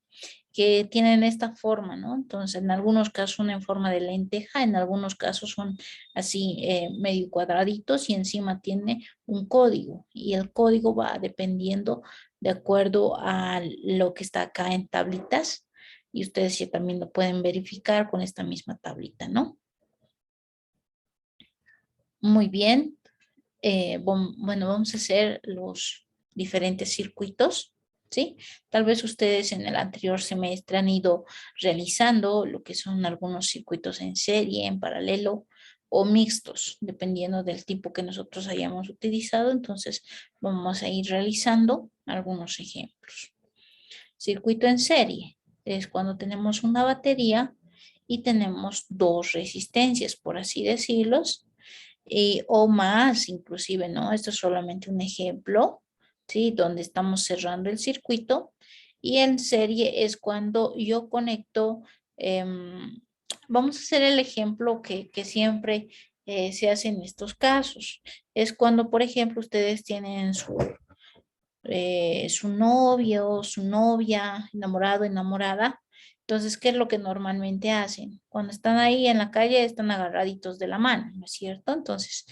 que tienen esta forma, ¿no? Entonces, en algunos casos son en forma de lenteja, en algunos casos son así medio cuadraditos y encima tiene un código y el código va dependiendo de acuerdo a lo que está acá en tablitas y ustedes ya también lo pueden verificar con esta misma tablita, ¿no? Muy bien. Bueno, vamos a hacer los diferentes circuitos, ¿sí? Tal vez ustedes en el anterior semestre han ido realizando lo que son algunos circuitos en serie, en paralelo o mixtos, dependiendo del tipo que nosotros hayamos utilizado. Entonces, vamos a ir realizando algunos ejemplos. Circuito en serie es cuando tenemos una batería y tenemos dos resistencias, por así decirlos, o más inclusive, ¿no? Esto es solamente un ejemplo ¿sí? Donde estamos cerrando el circuito. Y en serie es cuando yo conecto, vamos a hacer el ejemplo que siempre se hace en estos casos. Es cuando, por ejemplo, ustedes tienen su novio, su novia, enamorado, enamorada. Entonces, ¿qué es lo que normalmente hacen? Cuando están ahí en la calle, están agarraditos de la mano, ¿no es cierto? Entonces,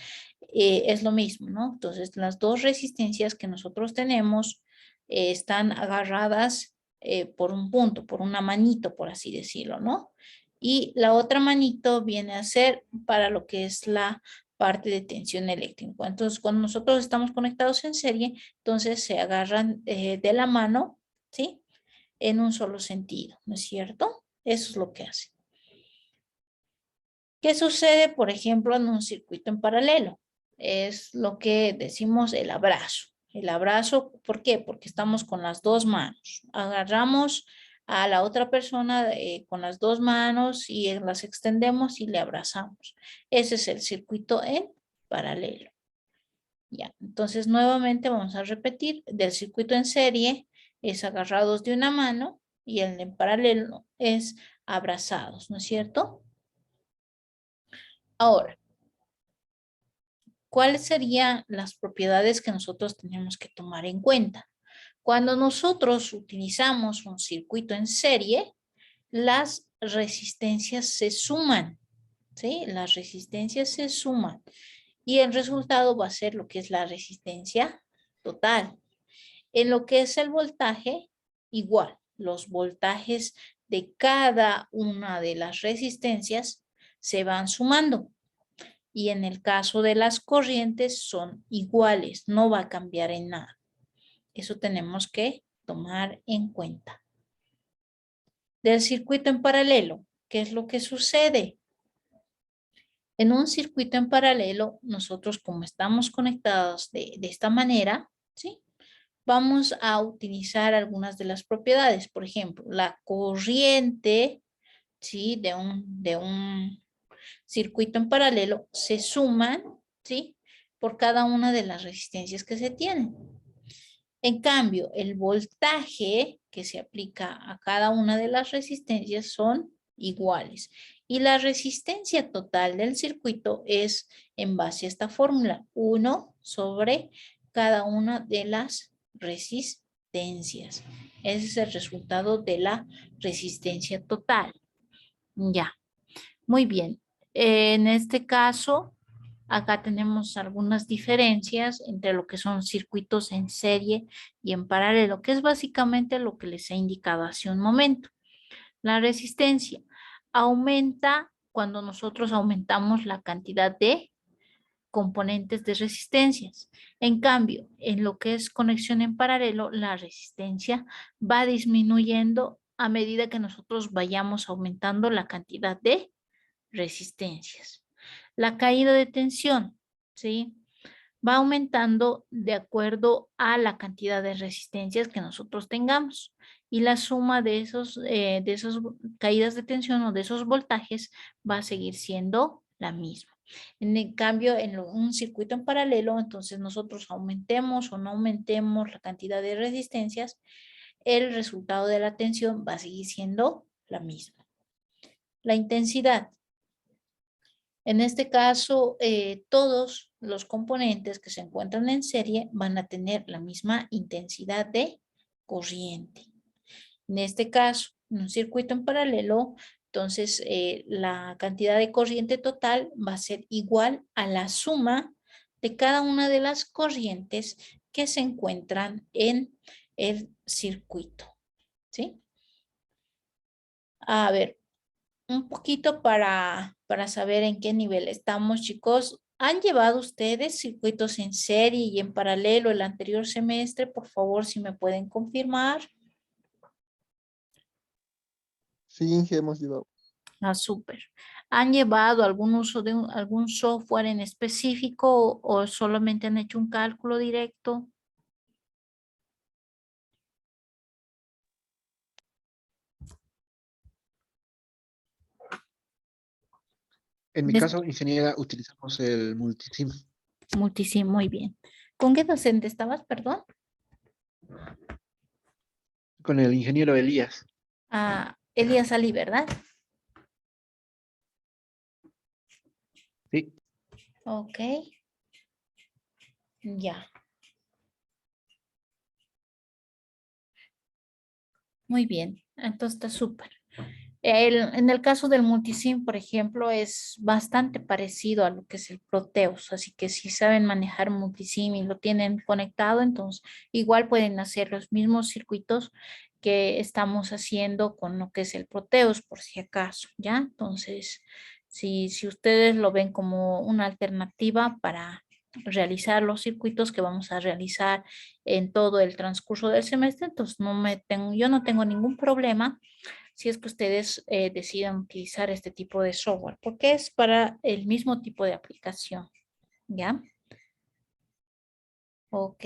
es lo mismo, ¿no? Entonces, las dos resistencias que nosotros tenemos están agarradas por un punto, por una manito, por así decirlo, ¿no? Y la otra manito viene a ser para lo que es la parte de tensión eléctrica. Entonces, cuando nosotros estamos conectados en serie, entonces se agarran de la mano, ¿sí? En un solo sentido, ¿no es cierto? Eso es lo que hace. ¿Qué sucede, por ejemplo, en un circuito en paralelo? Es lo que decimos el abrazo. El abrazo, ¿por qué? Porque estamos con las dos manos. Agarramos a la otra persona con las dos manos y las extendemos y le abrazamos. Ese es el circuito en paralelo. Ya, entonces nuevamente vamos a repetir, del circuito en serie es agarrados de una mano y el en paralelo es abrazados, ¿no es cierto? Ahora, ¿cuáles serían las propiedades que nosotros tenemos que tomar en cuenta? Cuando nosotros utilizamos un circuito en serie, las resistencias se suman, ¿sí? Las resistencias se suman y el resultado va a ser lo que es la resistencia total. En lo que es el voltaje, igual, los voltajes de cada una de las resistencias se van sumando. Y en el caso de las corrientes son iguales, no va a cambiar en nada. Eso tenemos que tomar en cuenta. Del circuito en paralelo, ¿qué es lo que sucede? En un circuito en paralelo, nosotros como estamos conectados de esta manera, ¿sí? Vamos a utilizar algunas de las propiedades. Por ejemplo, la corriente, ¿sí? De un circuito en paralelo se suman, ¿sí? Por cada una de las resistencias que se tienen. En cambio, el voltaje que se aplica a cada una de las resistencias son iguales. Y la resistencia total del circuito es en base a esta fórmula, 1 sobre cada una de las resistencias. Ese es el resultado de la resistencia total. Ya, muy bien. En este caso, acá tenemos algunas diferencias entre lo que son circuitos en serie y en paralelo, que es básicamente lo que les he indicado hace un momento. La resistencia aumenta cuando nosotros aumentamos la cantidad de componentes de resistencias. En cambio, en lo que es conexión en paralelo, la resistencia va disminuyendo a medida que nosotros vayamos aumentando la cantidad de resistencias. La caída de tensión, ¿sí? Va aumentando de acuerdo a la cantidad de resistencias que nosotros tengamos. Y la suma de esas caídas de tensión o de esos voltajes va a seguir siendo la misma. En el cambio, en un circuito en paralelo, entonces nosotros aumentemos o no aumentemos la cantidad de resistencias, el resultado de la tensión va a seguir siendo la misma. La intensidad. En este caso, todos los componentes que se encuentran en serie van a tener la misma intensidad de corriente. En este caso, en un circuito en paralelo, entonces la cantidad de corriente total va a ser igual a la suma de cada una de las corrientes que se encuentran en el circuito. ¿Sí? A ver, un poquito para saber en qué nivel estamos, chicos. ¿Han llevado ustedes circuitos en serie y en paralelo el anterior semestre? Por favor, si me pueden confirmar. Sí, Inge, hemos llevado. Ah, súper. ¿Han llevado algún uso de algún software en específico o solamente han hecho un cálculo directo? En mi Des- caso, ingeniera, utilizamos el Multisim. Muchísimo, muy bien. ¿Con qué docente estabas, perdón? Con el ingeniero Elías. Ah, Elías Ali, ¿verdad? Sí. Ok. Ya. Muy bien. Entonces está súper. En el caso del multisim, por ejemplo, es bastante parecido a lo que es el Proteus, así que si saben manejar multisim y lo tienen conectado, entonces igual pueden hacer los mismos circuitos que estamos haciendo con lo que es el Proteus, por si acaso, ¿ya? Entonces, si ustedes lo ven como una alternativa para realizar los circuitos que vamos a realizar en todo el transcurso del semestre, entonces yo no tengo ningún problema si es que ustedes decidan utilizar este tipo de software, porque es para el mismo tipo de aplicación, ¿ya? Ok.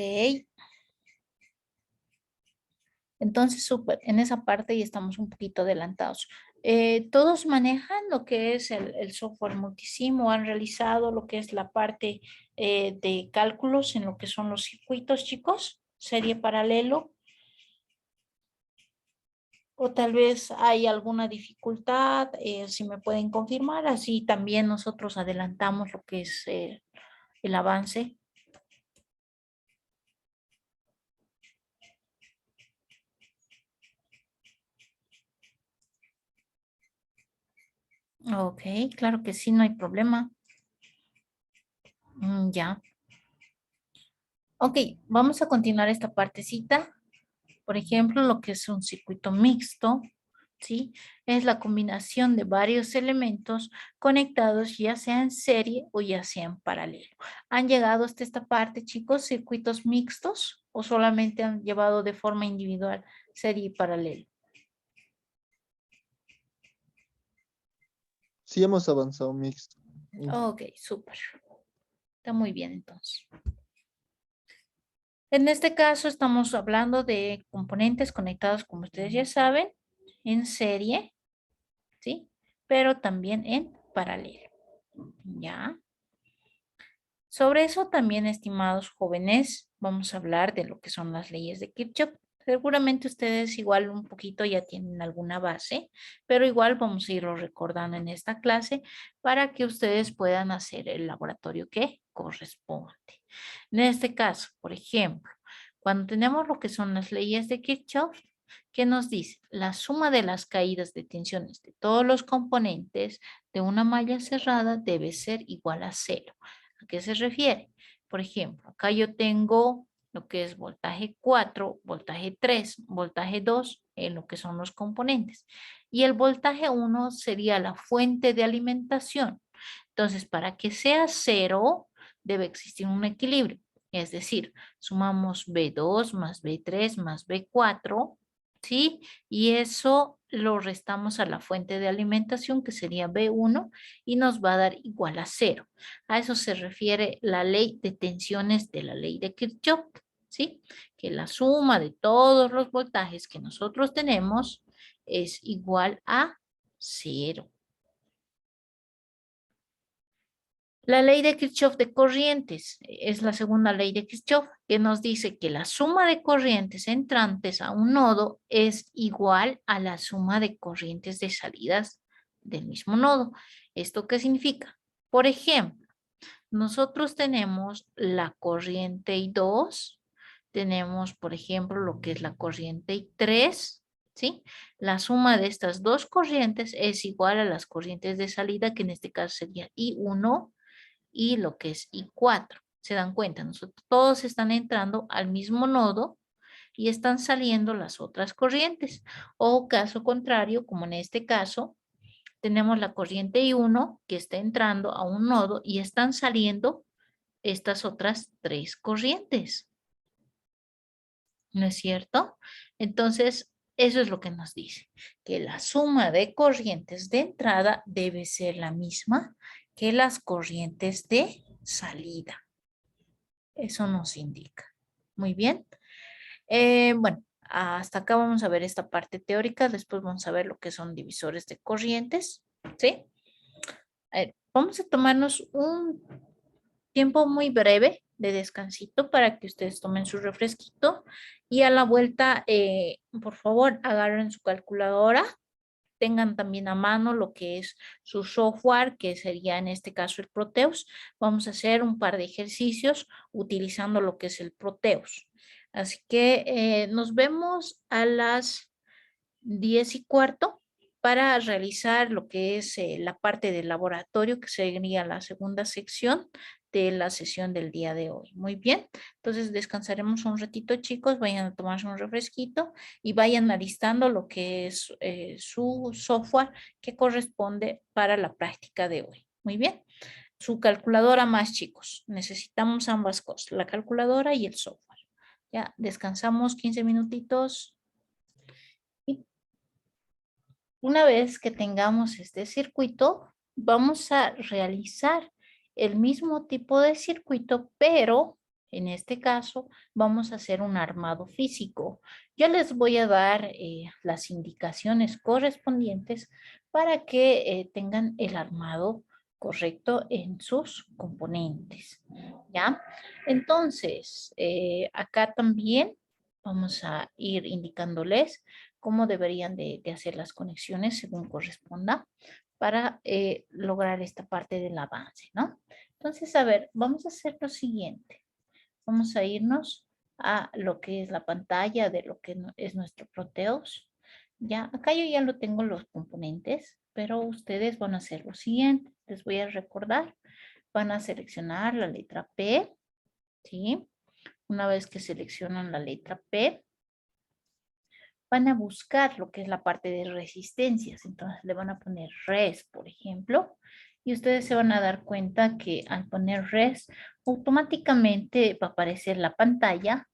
Entonces, súper, en esa parte ya estamos un poquito adelantados. ¿Todos manejan lo que es el software multisim o han realizado lo que es la parte de cálculos en lo que son los circuitos, chicos? ¿Serie paralelo? O tal vez hay alguna dificultad, si me pueden confirmar, así también nosotros adelantamos lo que es el avance. Ok, claro que sí, no hay problema. Ya. Ok, vamos a continuar esta partecita. Por ejemplo, lo que es un circuito mixto, ¿sí? Es la combinación de varios elementos conectados ya sea en serie o ya sea en paralelo. ¿Han llegado hasta esta parte, chicos, circuitos mixtos o solamente han llevado de forma individual serie y paralelo? Sí hemos avanzado mixto. Ok, súper. Está muy bien entonces. En este caso estamos hablando de componentes conectados, como ustedes ya saben, en serie, ¿sí? Pero también en paralelo, ¿ya? Sobre eso también, estimados jóvenes, vamos a hablar de lo que son las leyes de Kirchhoff. Seguramente ustedes igual un poquito ya tienen alguna base, pero igual vamos a irlo recordando en esta clase para que ustedes puedan hacer el laboratorio que corresponde. En este caso, por ejemplo, cuando tenemos lo que son las leyes de Kirchhoff, ¿qué nos dice? La suma de las caídas de tensiones de todos los componentes de una malla cerrada debe ser igual a cero. ¿A qué se refiere? Por ejemplo, acá yo tengo lo que es voltaje 4, voltaje 3, voltaje 2 en lo que son los componentes. Y el voltaje 1 sería la fuente de alimentación. Entonces, para que sea cero, debe existir un equilibrio. Es decir, sumamos B2 más B3 más B4, ¿sí? Y eso lo restamos a la fuente de alimentación, que sería B1, y nos va a dar igual a cero. A eso se refiere la ley de tensiones de la ley de Kirchhoff, ¿sí? Que la suma de todos los voltajes que nosotros tenemos es igual a cero. La ley de Kirchhoff de corrientes es la segunda ley de Kirchhoff que nos dice que la suma de corrientes entrantes a un nodo es igual a la suma de corrientes de salidas del mismo nodo. ¿Esto qué significa? Por ejemplo, nosotros tenemos la corriente I2, tenemos, por ejemplo, lo que es la corriente I3, ¿sí? La suma de estas dos corrientes es igual a las corrientes de salida, que en este caso sería I1 y lo que es I4. ¿Se dan cuenta? Nosotros todos están entrando al mismo nodo y están saliendo las otras corrientes. O caso contrario, como en este caso, tenemos la corriente I1 que está entrando a un nodo y están saliendo estas otras tres corrientes. ¿No es cierto? Entonces, eso es lo que nos dice, que la suma de corrientes de entrada debe ser la misma que las corrientes de salida. Eso nos indica. Muy bien. Bueno, hasta acá vamos a ver esta parte teórica, después vamos a ver lo que son divisores de corrientes, ¿sí? Vamos a tomarnos un tiempo muy breve de descansito para que ustedes tomen su refresquito y a la vuelta, por favor, agarren su calculadora, tengan también a mano lo que es su software, que sería en este caso el Proteus. Vamos a hacer un par de ejercicios utilizando lo que es el Proteus. Así que nos vemos a las 10:15 para realizar lo que es la parte del laboratorio, que sería la segunda sección de la sesión del día de hoy. Muy bien, entonces descansaremos un ratito, chicos, vayan a tomarse un refresquito y vayan alistando lo que es su software que corresponde para la práctica de hoy. Muy bien, su calculadora más, chicos, necesitamos ambas cosas, la calculadora y el software. Ya, descansamos 15 minutitos. Una vez que tengamos este circuito, vamos a realizar el mismo tipo de circuito, pero en este caso vamos a hacer un armado físico. Yo les voy a dar las indicaciones correspondientes para que tengan el armado correcto en sus componentes. ¿Ya? Entonces, acá también vamos a ir indicándoles cómo deberían de hacer las conexiones según corresponda para lograr esta parte del avance, ¿no? Entonces, a ver, vamos a hacer lo siguiente. Vamos a irnos a lo que es la pantalla de lo que es nuestro Proteus. Ya, acá yo ya lo tengo los componentes, pero ustedes van a hacer lo siguiente. Les voy a recordar, van a seleccionar la letra P, ¿sí? Una vez que seleccionan la letra P, van a buscar lo que es la parte de resistencias. Entonces le van a poner res, por ejemplo, y ustedes se van a dar cuenta que al poner res, automáticamente va a aparecer la pantalla,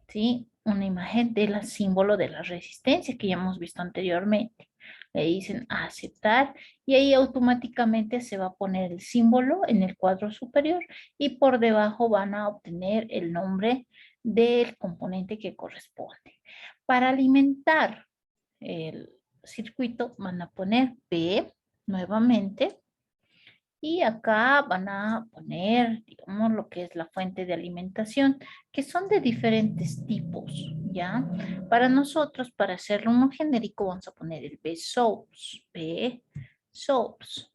¿sí? Una imagen del símbolo de la resistencia que ya hemos visto anteriormente. Le dicen aceptar y ahí automáticamente se va a poner el símbolo en el cuadro superior y por debajo van a obtener el nombre del componente que corresponde. Para alimentar el circuito van a poner P nuevamente y acá van a poner, digamos, lo que es la fuente de alimentación, que son de diferentes tipos, ¿ya? Para nosotros, para hacerlo uno genérico, vamos a poner el P source, P source.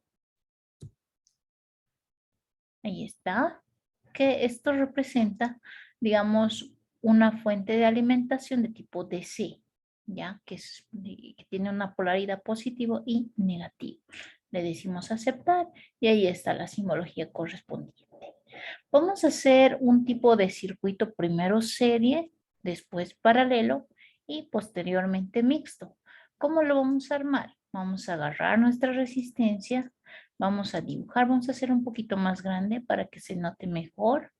Ahí está, que esto representa, digamos, una fuente de alimentación de tipo DC, ¿ya? Que tiene una polaridad positivo y negativo. Le decimos aceptar y ahí está la simbología correspondiente. Vamos a hacer un tipo de circuito primero serie, después paralelo y posteriormente mixto. ¿Cómo lo vamos a armar? Vamos a agarrar nuestra resistencia, vamos a dibujar, vamos a hacer un poquito más grande para que se note mejor.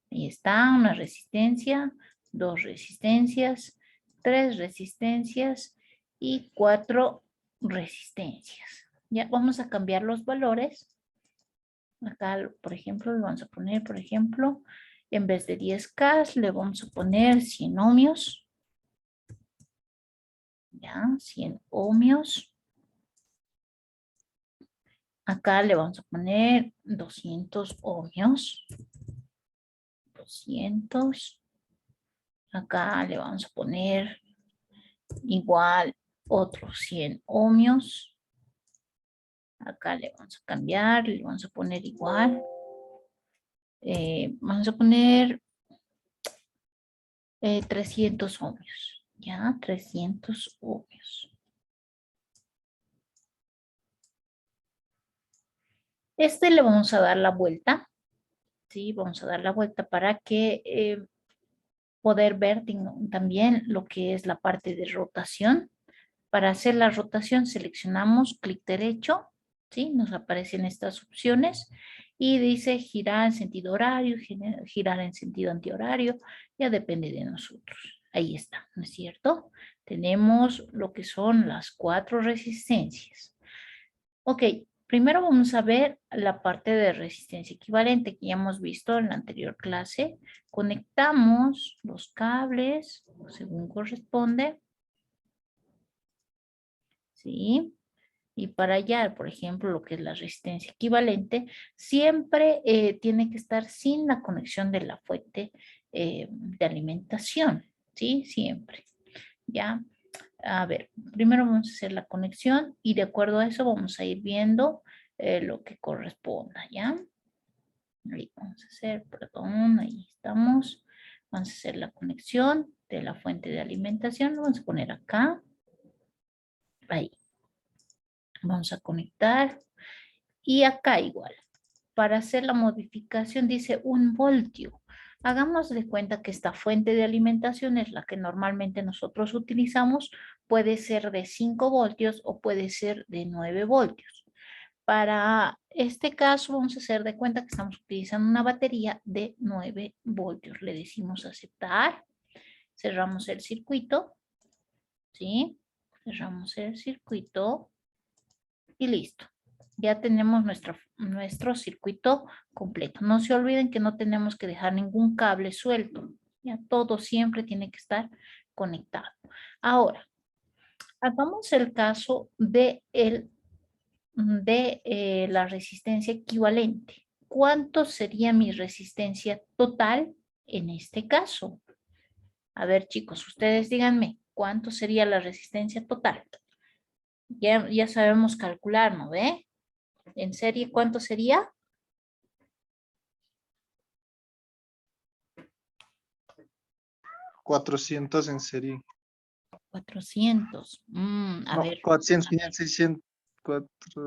Ahí está, una resistencia, 2 resistencias, 3 resistencias y 4 resistencias. Ya vamos a cambiar los valores. Acá, por ejemplo, le vamos a poner, por ejemplo, en vez de 10K, le vamos a poner 100 ohmios. Ya, 100 ohmios. Acá le vamos a poner 200 ohmios. 200. Acá le vamos a poner igual otros 100 ohmios. Acá le vamos a cambiar, le vamos a poner igual. Vamos a poner 300 ohmios. Ya, 300 ohmios. Este le vamos a dar la vuelta. Sí, vamos a dar la vuelta para que poder ver también lo que es la parte de rotación. Para hacer la rotación seleccionamos clic derecho, ¿sí? Nos aparecen estas opciones y dice girar en sentido horario, girar en sentido antihorario, ya depende de nosotros. Ahí está, ¿no es cierto? Tenemos lo que son las 4 resistencias. Ok, primero vamos a ver la parte de resistencia equivalente que ya hemos visto en la anterior clase. Conectamos los cables según corresponde. ¿Sí? Y para hallar, por ejemplo, lo que es la resistencia equivalente, siempre tiene que estar sin la conexión de la fuente de alimentación, ¿sí? Siempre, ¿ya? A ver, primero vamos a hacer la conexión y de acuerdo a eso vamos a ir viendo lo que corresponda, ¿ya? Ahí vamos a hacer, perdón, ahí estamos. Vamos a hacer la conexión de la fuente de alimentación. Lo vamos a poner acá. Ahí. Vamos a conectar. Y acá igual. Para hacer la modificación dice 1 voltio. Hagamos de cuenta que esta fuente de alimentación es la que normalmente nosotros utilizamos. Puede ser de 5 voltios o puede ser de 9 voltios. Para este caso vamos a hacer de cuenta que estamos utilizando una batería de 9 voltios. Le decimos aceptar. Cerramos el circuito. ¿Sí? Cerramos el circuito. Y listo. Ya tenemos nuestro circuito completo. No se olviden que no tenemos que dejar ningún cable suelto. Ya todo siempre tiene que estar conectado. Ahora, hagamos el caso de la resistencia equivalente. ¿Cuánto sería mi resistencia total en este caso? A ver, chicos, ustedes díganme, ¿cuánto sería la resistencia total? Ya sabemos calcular, ¿no ve? ¿En serie cuánto sería? 400 en serie. 400. A No, ver, 400, 500, 600,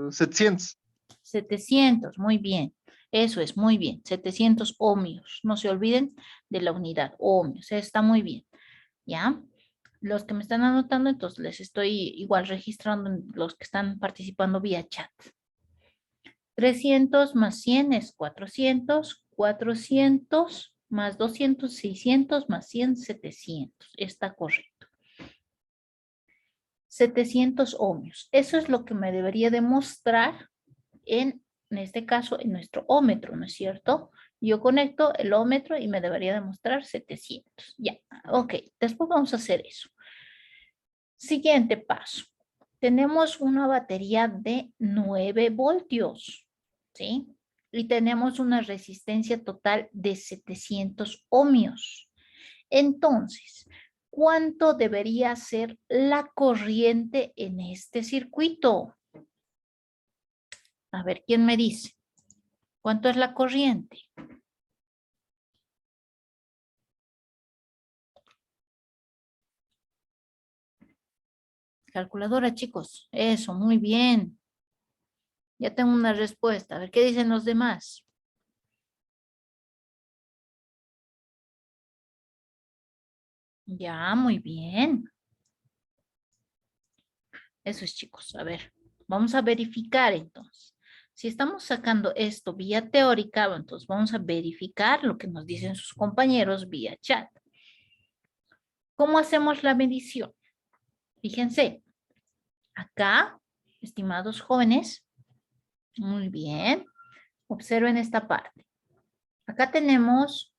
700. 700, muy bien. Eso es, muy bien. 700 ohmios. No se olviden de la unidad, ohmios. Está muy bien. ¿Ya? Los que me están anotando, entonces les estoy igual registrando los que están participando vía chat. 300 más 100 es 400. 400 más 200, 600 más 100, 700. Está correcto. 700 ohmios. Eso es lo que me debería demostrar en este caso en nuestro ómetro, ¿no es cierto? Yo conecto el ómetro y me debería demostrar 700. Ya, ok. Después vamos a hacer eso. Siguiente paso. Tenemos una batería de 9 voltios, ¿sí? Y tenemos una resistencia total de 700 ohmios. Entonces, ¿cuánto debería ser la corriente en este circuito? A ver, ¿quién me dice? ¿Cuánto es la corriente? Calculadora, chicos. Eso, muy bien. Ya tengo una respuesta. A ver, ¿qué dicen los demás? Ya, muy bien. Eso es, chicos. A ver, vamos a verificar entonces. Si estamos sacando esto vía teórica, entonces vamos a verificar lo que nos dicen sus compañeros vía chat. ¿Cómo hacemos la medición? Fíjense, acá, estimados jóvenes, muy bien, observen esta parte. Acá tenemos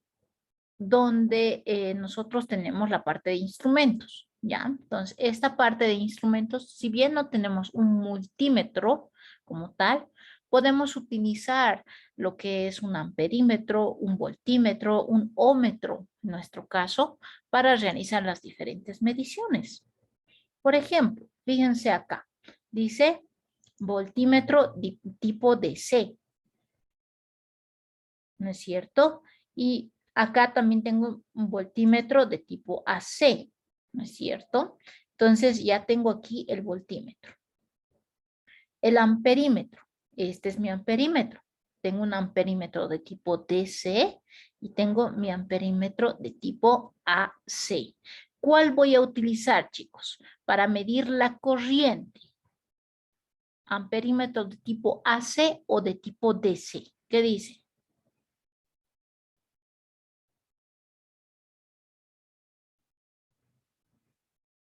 donde nosotros tenemos la parte de instrumentos, ¿ya? Entonces, esta parte de instrumentos, si bien no tenemos un multímetro como tal, podemos utilizar lo que es un amperímetro, un voltímetro, un ohmetro, en nuestro caso, para realizar las diferentes mediciones. Por ejemplo, fíjense acá, dice voltímetro tipo DC, ¿no es cierto? Y acá también tengo un voltímetro de tipo AC, ¿no es cierto? Entonces ya tengo aquí el voltímetro. El amperímetro, este es mi amperímetro. Tengo un amperímetro de tipo DC y tengo mi amperímetro de tipo AC. ¿Cuál voy a utilizar, chicos? Para medir la corriente. ¿Amperímetro de tipo AC o de tipo DC? ¿Qué dice?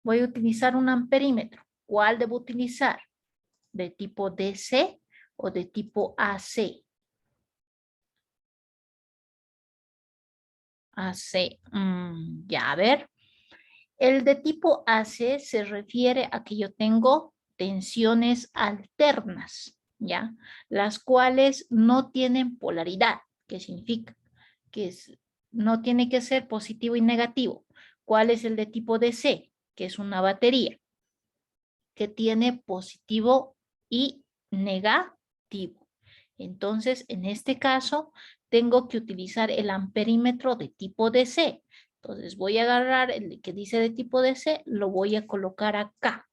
Voy a utilizar un amperímetro. ¿Cuál debo utilizar? ¿De tipo DC o de tipo AC? AC. Ya, a ver. El de tipo AC se refiere a que yo tengo tensiones alternas, ¿ya? Las cuales no tienen polaridad. ¿Qué significa? No tiene que ser positivo y negativo. ¿Cuál es el de tipo DC? Que es una batería que tiene positivo y negativo. Entonces, en este caso, tengo que utilizar el amperímetro de tipo DC. Entonces, voy a agarrar el que dice de tipo DC, lo voy a colocar acá.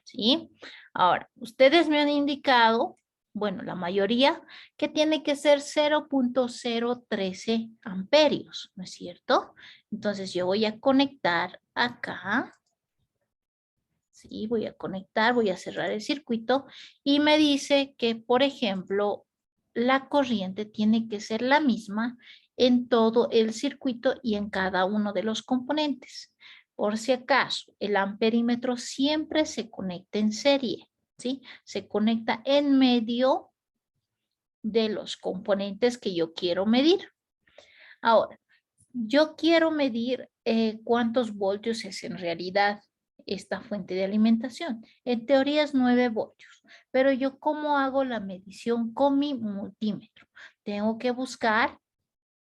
¿Sí? Ahora, ustedes me han indicado, bueno, la mayoría, que tiene que ser 0.013 amperios, ¿no es cierto? Entonces, yo voy a conectar acá. Sí, voy a conectar, voy a cerrar el circuito y me dice que, por ejemplo, la corriente tiene que ser la misma en todo el circuito y en cada uno de los componentes. Por si acaso, el amperímetro siempre se conecta en serie, ¿sí? Se conecta en medio de los componentes que yo quiero medir. Ahora, yo quiero medir cuántos voltios es en realidad esta fuente de alimentación. En teoría es 9 voltios, pero yo ¿cómo hago la medición con mi multímetro? Tengo que buscar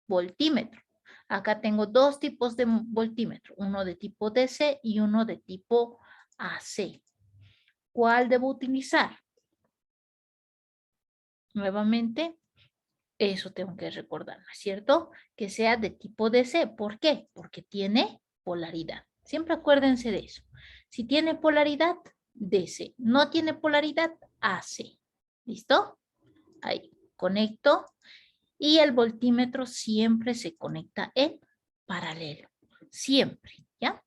voltímetro. Acá tengo dos tipos de voltímetro, uno de tipo DC y uno de tipo AC. ¿Cuál debo utilizar? Nuevamente, eso tengo que recordar, ¿no es cierto? Que sea de tipo DC. ¿Por qué? Porque tiene polaridad. Siempre acuérdense de eso. Si tiene polaridad, DC. No tiene polaridad, AC. ¿Listo? Ahí, conecto. Y el voltímetro siempre se conecta en paralelo. Siempre, ¿ya?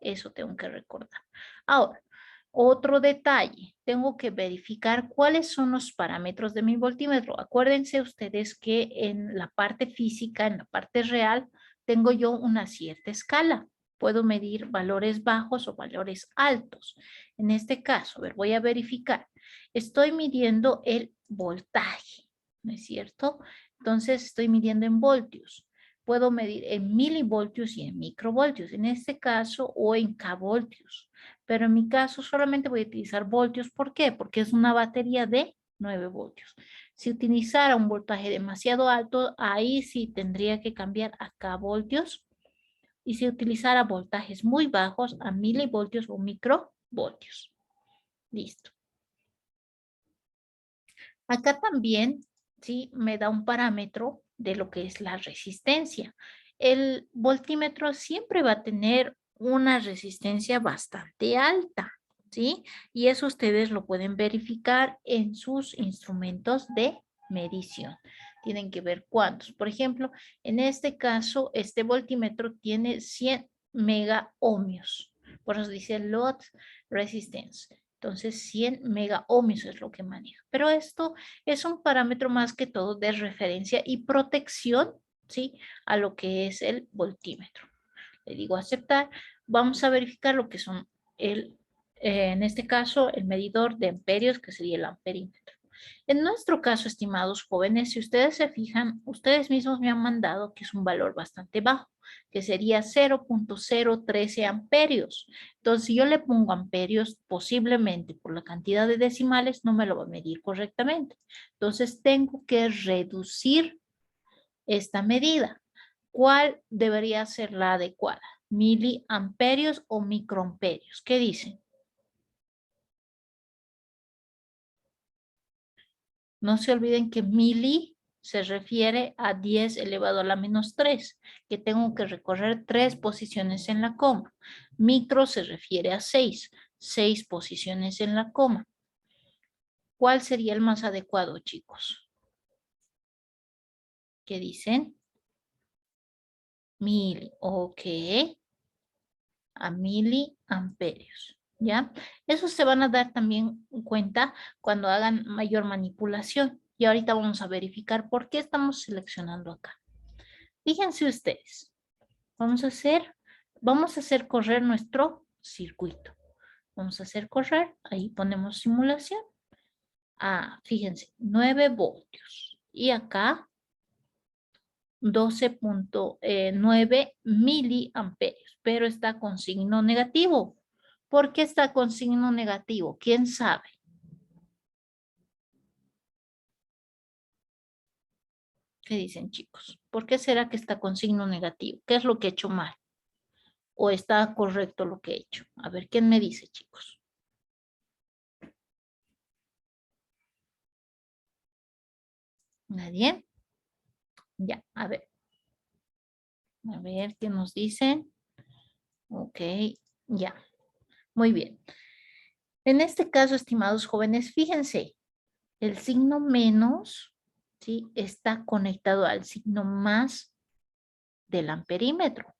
Eso tengo que recordar. Ahora, otro detalle, tengo que verificar cuáles son los parámetros de mi voltímetro. Acuérdense ustedes que en la parte física, en la parte real, tengo yo una cierta escala. Puedo medir valores bajos o valores altos. En este caso, a ver, voy a verificar. Estoy midiendo el voltaje, ¿no es cierto? Entonces, estoy midiendo en voltios. Puedo medir en milivoltios y en microvoltios, en este caso, o en kvoltios. Pero en mi caso solamente voy a utilizar voltios. ¿Por qué? Porque es una batería de 9 voltios. Si utilizara un voltaje demasiado alto, ahí sí tendría que cambiar a kvoltios. Y si utilizara voltajes muy bajos, a milivoltios o microvoltios. Listo. Acá también, ¿sí? Me da un parámetro de lo que es la resistencia. El voltímetro siempre va a tener una resistencia bastante alta, ¿sí? Y eso ustedes lo pueden verificar en sus instrumentos de medición. Tienen que ver cuántos. Por ejemplo, en este caso, este voltímetro tiene 100 mega ohmios. Por eso dice load resistance. Entonces, 100 mega ohmios es lo que maneja. Pero esto es un parámetro más que todo de referencia y protección, ¿sí? A lo que es el voltímetro. Le digo aceptar. Vamos a verificar lo que son en este caso, el medidor de amperios, que sería el amperímetro. En nuestro caso, estimados jóvenes, si ustedes se fijan, ustedes mismos me han mandado que es un valor bastante bajo, que sería 0.013 amperios. Entonces, si yo le pongo amperios, posiblemente por la cantidad de decimales no me lo va a medir correctamente. Entonces, tengo que reducir esta medida. ¿Cuál debería ser la adecuada? ¿Miliamperios o microamperios? ¿Qué dicen? No se olviden que mili se refiere a 10 elevado a la menos 3, que tengo que recorrer 3 posiciones en la coma. Micro se refiere a 6 posiciones en la coma. ¿Cuál sería el más adecuado, chicos? ¿Qué dicen? Mili, ok. A miliamperios, ¿ya? Eso se van a dar también cuenta cuando hagan mayor manipulación. Y ahorita vamos a verificar por qué estamos seleccionando acá. Fíjense ustedes, vamos a hacer correr nuestro circuito. Vamos a hacer correr, ahí ponemos simulación. Ah, fíjense, 9 voltios. Y acá 12.9 miliamperios, pero está con signo negativo. ¿Por qué está con signo negativo? ¿Quién sabe? ¿Qué dicen, chicos? ¿Por qué será que está con signo negativo? ¿Qué es lo que he hecho mal? ¿O está correcto lo que he hecho? A ver, ¿quién me dice, chicos? ¿Nadie? Ya, a ver. A ver, ¿qué nos dicen? Ok, ya. Muy bien. En este caso, estimados jóvenes, fíjense, el signo menos, ¿sí? Está conectado al signo más del amperímetro.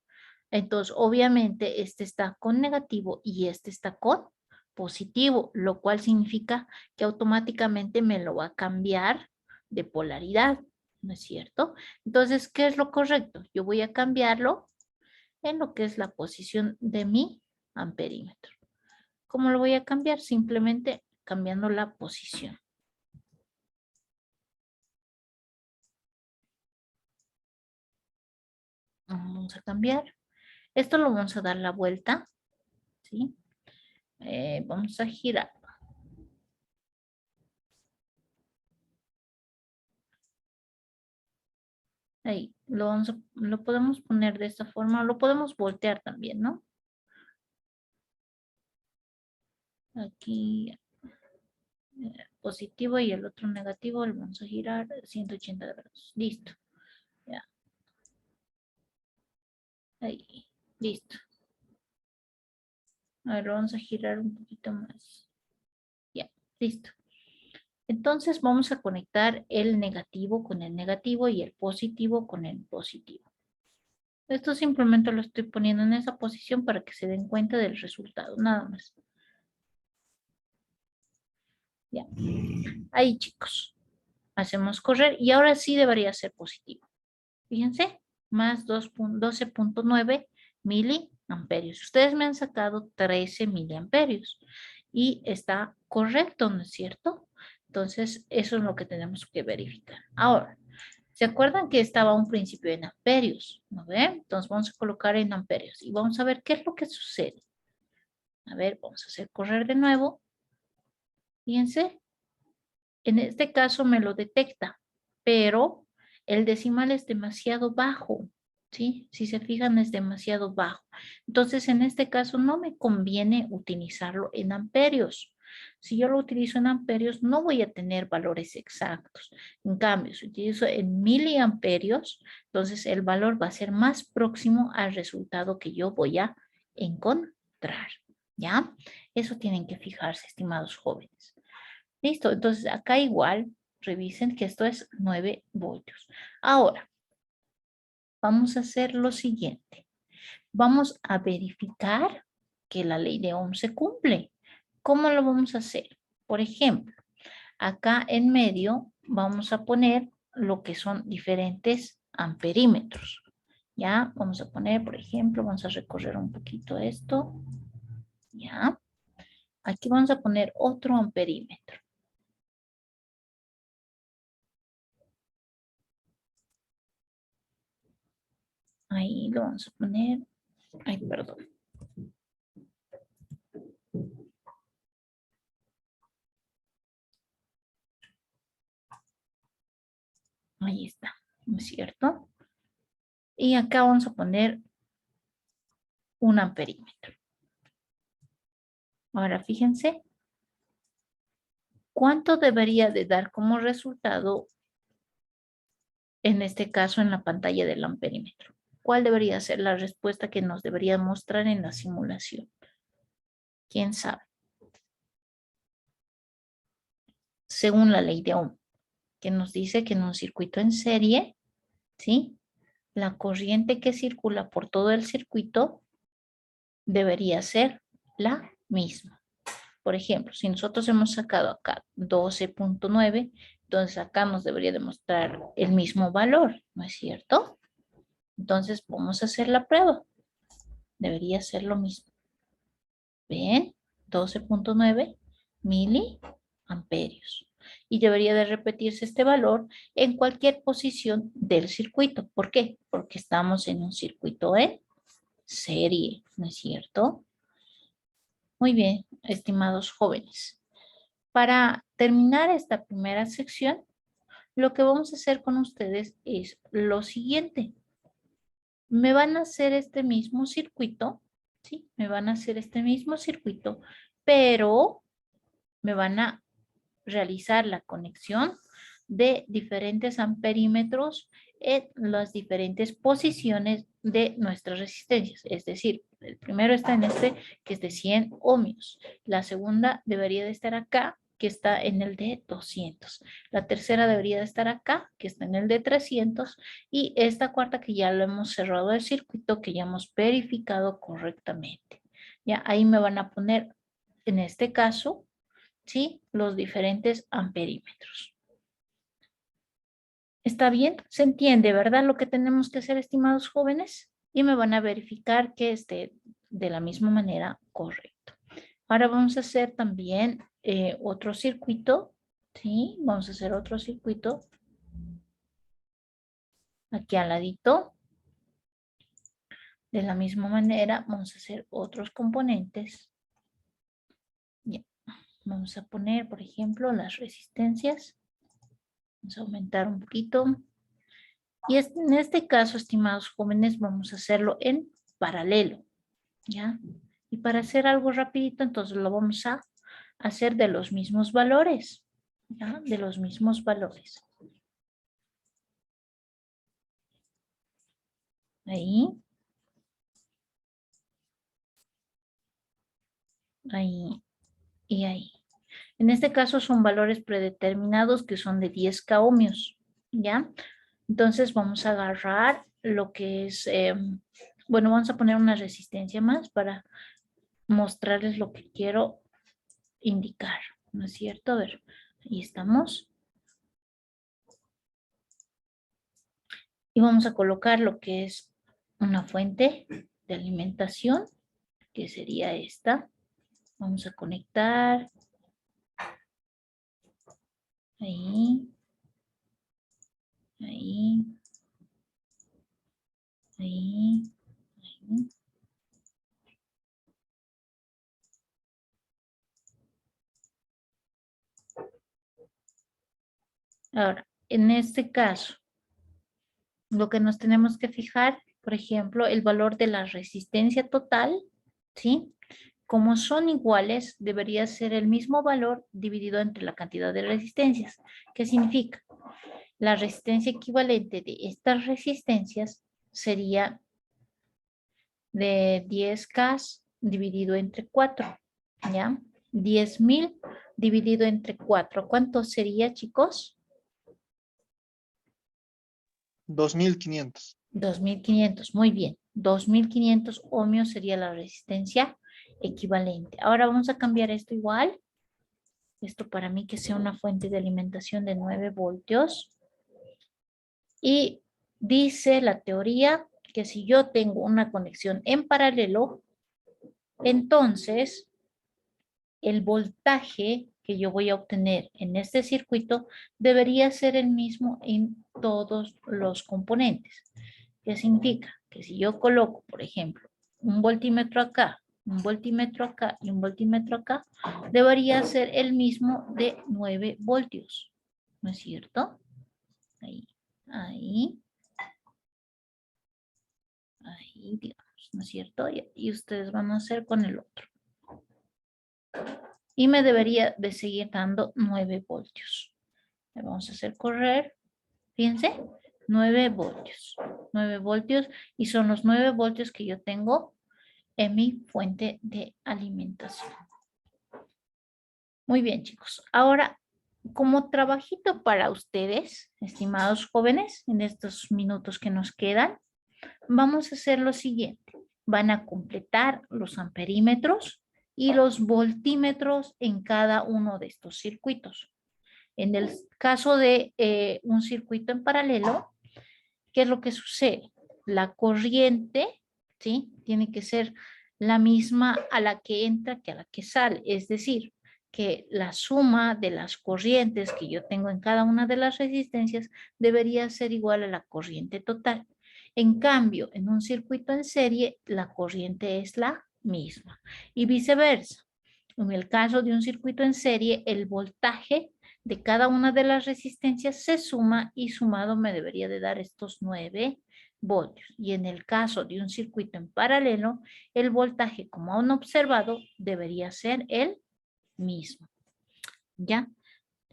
Entonces, obviamente, este está con negativo y este está con positivo, lo cual significa que automáticamente me lo va a cambiar de polaridad, ¿no es cierto? Entonces, ¿qué es lo correcto? Yo voy a cambiarlo en lo que es la posición de mi amperímetro. ¿Cómo lo voy a cambiar? Simplemente cambiando la posición. Vamos a cambiar. Esto lo vamos a dar la vuelta, ¿sí? Vamos a girar. Ahí, lo podemos poner de esta forma, lo podemos voltear también, ¿no? Aquí positivo y el otro negativo, lo vamos a girar 180 grados. Listo. Ya. Ahí, listo. A ver, lo vamos a girar un poquito más. Ya, listo. Entonces vamos a conectar el negativo con el negativo y el positivo con el positivo. Esto simplemente lo estoy poniendo en esa posición para que se den cuenta del resultado, nada más. Ya. Ahí, chicos. Hacemos correr y ahora sí debería ser positivo. Fíjense, más 12.9 miliamperios. Ustedes me han sacado 13 miliamperios y está correcto, ¿no es cierto? Entonces, eso es lo que tenemos que verificar. Ahora, ¿se acuerdan que estaba un principio en amperios? ¿No ven? Entonces vamos a colocar en amperios y vamos a ver qué es lo que sucede. A ver, vamos a hacer correr de nuevo. Fíjense, en este caso me lo detecta, pero el decimal es demasiado bajo, ¿sí? Si se fijan es demasiado bajo. Entonces en este caso no me conviene utilizarlo en amperios. Si yo lo utilizo en amperios no voy a tener valores exactos. En cambio, si utilizo en miliamperios, entonces el valor va a ser más próximo al resultado que yo voy a encontrar, ¿ya? Eso tienen que fijarse, estimados jóvenes. Listo, entonces acá igual revisen que esto es 9 voltios. Ahora, vamos a hacer lo siguiente. Vamos a verificar que la ley de Ohm se cumple. ¿Cómo lo vamos a hacer? Por ejemplo, acá en medio vamos a poner lo que son diferentes amperímetros. Ya, vamos a poner, por ejemplo, vamos a recorrer un poquito esto. Ya, aquí vamos a poner otro amperímetro. Ahí lo vamos a poner. Ay, perdón. Ahí está, ¿no es cierto? Y acá vamos a poner un amperímetro. Ahora fíjense, ¿cuánto debería de dar como resultado, en este caso, en la pantalla del amperímetro? ¿Cuál debería ser la respuesta que nos debería mostrar en la simulación? ¿Quién sabe? Según la ley de Ohm, que nos dice que en un circuito en serie, ¿sí? La corriente que circula por todo el circuito debería ser la misma. Por ejemplo, si nosotros hemos sacado acá 12.9, entonces acá nos debería demostrar el mismo valor, ¿no es cierto? Entonces vamos a hacer la prueba. Debería ser lo mismo. ¿Ven? 12.9 miliamperios. Y debería de repetirse este valor en cualquier posición del circuito. ¿Por qué? Porque estamos en un circuito en serie, ¿no es cierto? Muy bien, estimados jóvenes. Para terminar esta primera sección, lo que vamos a hacer con ustedes es lo siguiente. Me van a hacer este mismo circuito, ¿sí? Me van a hacer este mismo circuito, pero me van a realizar la conexión de diferentes amperímetros en las diferentes posiciones de nuestras resistencias. Es decir, el primero está en este, que es de 100 ohmios. La segunda debería de estar acá, que está en el de 200. La tercera debería de estar acá, que está en el de 300. Y esta cuarta que ya lo hemos cerrado el circuito, que ya hemos verificado correctamente. Ya ahí me van a poner, en este caso, ¿sí? Los diferentes amperímetros. ¿Está bien? ¿Se entiende, verdad? Lo que tenemos que hacer, estimados jóvenes. Y me van a verificar que esté de la misma manera correcto. Ahora vamos a hacer también otro circuito. ¿Sí? Vamos a hacer otro circuito. Aquí al ladito. De la misma manera vamos a hacer otros componentes. Ya. Vamos a poner, por ejemplo, las resistencias. Vamos a aumentar un poquito. Y en este caso, estimados jóvenes, vamos a hacerlo en paralelo, ¿ya? Y para hacer algo rapidito, entonces lo vamos a hacer de los mismos valores, ¿ya? De los mismos valores. Ahí. Ahí y ahí. En este caso son valores predeterminados que son de 10K ohmios, ¿ya? Entonces vamos a agarrar lo que es, bueno, vamos a poner una resistencia más para mostrarles lo que quiero indicar, ¿no es cierto? A ver, ahí estamos. Y vamos a colocar lo que es una fuente de alimentación, que sería esta. Vamos a conectar. Ahí. Ahí. Ahí. Ahí. Ahora, en este caso, lo que nos tenemos que fijar, por ejemplo, el valor de la resistencia total, ¿sí? Como son iguales, debería ser el mismo valor dividido entre la cantidad de resistencias. ¿Qué significa? La resistencia equivalente de estas resistencias sería de 10K dividido entre 4, ¿ya? 10.000 dividido entre 4. ¿Cuánto sería, chicos? 2500. 2.500, muy bien. 2.500 ohmios sería la resistencia equivalente. Ahora vamos a cambiar esto igual. Esto para mí que sea una fuente de alimentación de 9 voltios. Y dice la teoría que si yo tengo una conexión en paralelo, entonces el voltaje que yo voy a obtener en este circuito debería ser el mismo en todos los componentes. ¿Qué significa? Que si yo coloco, por ejemplo, un voltímetro acá, un voltímetro acá y un voltímetro acá, debería ser el mismo de 9 voltios. ¿No es cierto? Ahí, ahí, ahí, digamos, ¿no es cierto? Y ustedes van a hacer con el otro. Y me debería de seguir dando 9 voltios. Le vamos a hacer correr, fíjense, 9 voltios. 9 voltios y son los 9 voltios que yo tengo en mi fuente de alimentación. Muy bien, chicos. Ahora, como trabajito para ustedes, estimados jóvenes, en estos minutos que nos quedan, vamos a hacer lo siguiente. Van a completar los amperímetros y los voltímetros en cada uno de estos circuitos. En el caso de un circuito en paralelo, ¿qué es lo que sucede? La corriente, ¿sí? Tiene que ser la misma a la que entra que a la que sale. Es decir, que la suma de las corrientes que yo tengo en cada una de las resistencias debería ser igual a la corriente total. En cambio, en un circuito en serie, la corriente es la misma y viceversa. En el caso de un circuito en serie, el voltaje de cada una de las resistencias se suma y sumado me debería de dar estos 9 voltios. Y en el caso de un circuito en paralelo, el voltaje, como han observado, debería ser el mismo. ¿Ya?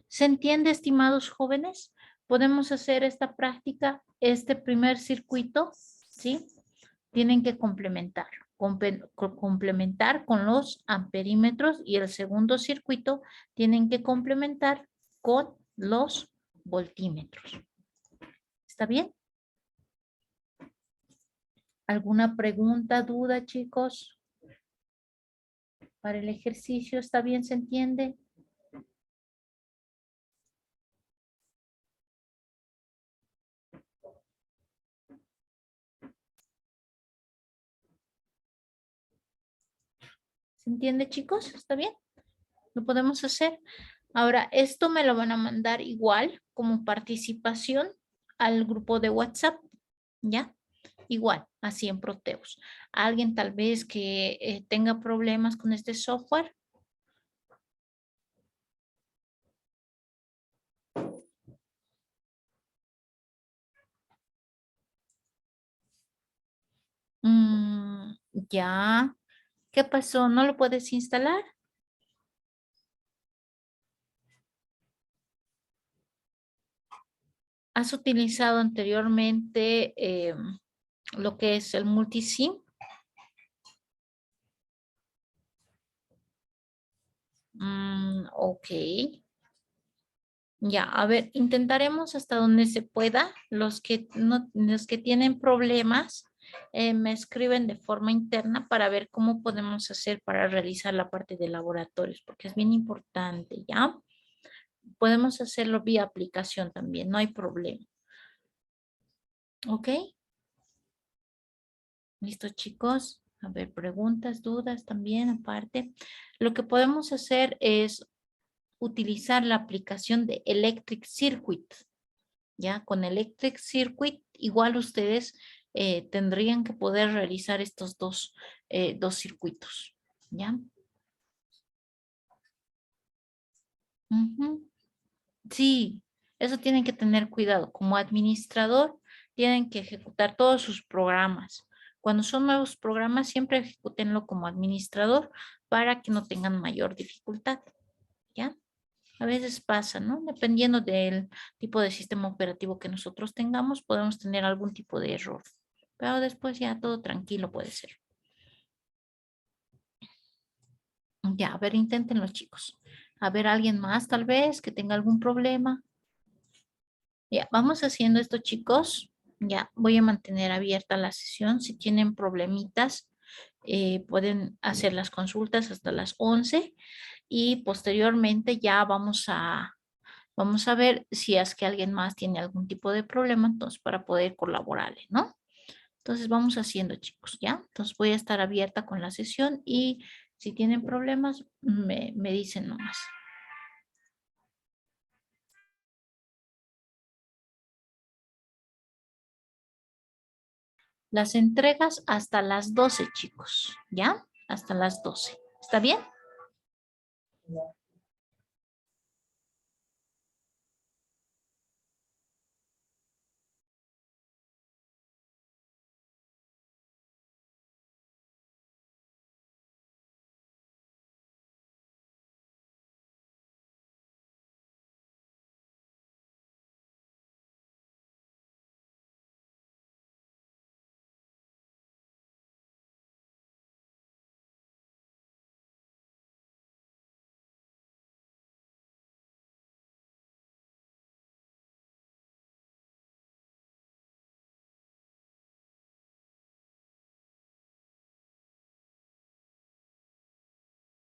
¿Se entiende, estimados jóvenes? Podemos hacer esta práctica, este primer circuito, ¿sí? Tienen que complementar con los amperímetros y el segundo circuito tienen que complementar con los voltímetros. ¿Está bien? ¿Alguna pregunta, duda, chicos? Para el ejercicio, ¿está bien? ¿Se entiende? ¿Se entiende, chicos? ¿Está bien? Lo podemos hacer. Ahora, esto me lo van a mandar igual como participación al grupo de WhatsApp, ¿ya? Igual, así en Proteus. Alguien tal vez que tenga problemas con este software. Ya. ¿Qué pasó? ¿No lo puedes instalar? ¿Has utilizado anteriormente lo que es el multisim? Ok. Ya, a ver, intentaremos hasta donde se pueda. Los que tienen problemas, me escriben de forma interna para ver cómo podemos hacer para realizar la parte de laboratorios, porque es bien importante, ¿ya? Podemos hacerlo vía aplicación también, no hay problema. ¿Ok? ¿Listo, chicos? A ver, preguntas, dudas también aparte. Lo que podemos hacer es utilizar la aplicación de Electric Circuit. Ya, con Electric Circuit, igual ustedes tendrían que poder realizar estos dos circuitos. ¿Ya? Ujú. Sí, eso tienen que tener cuidado. Como administrador, tienen que ejecutar todos sus programas. Cuando son nuevos programas, siempre ejecútenlo como administrador para que no tengan mayor dificultad. ¿Ya? A veces pasa, ¿no? Dependiendo del tipo de sistema operativo que nosotros tengamos, podemos tener algún tipo de error. Pero después ya todo tranquilo puede ser. Ya, a ver, inténtenlo, chicos. A ver, alguien más tal vez que tenga algún problema. Ya, vamos haciendo esto, chicos. Ya, voy a mantener abierta la sesión. Si tienen problemitas, pueden hacer las consultas hasta las 11 y posteriormente ya vamos a ver si es que alguien más tiene algún tipo de problema, entonces para poder colaborarle, ¿no? Entonces vamos haciendo, chicos, ¿ya? Entonces voy a estar abierta con la sesión y si tienen problemas, me dicen nomás. Las entregas hasta las 12, chicos, ¿ya? Hasta las 12. ¿Está bien?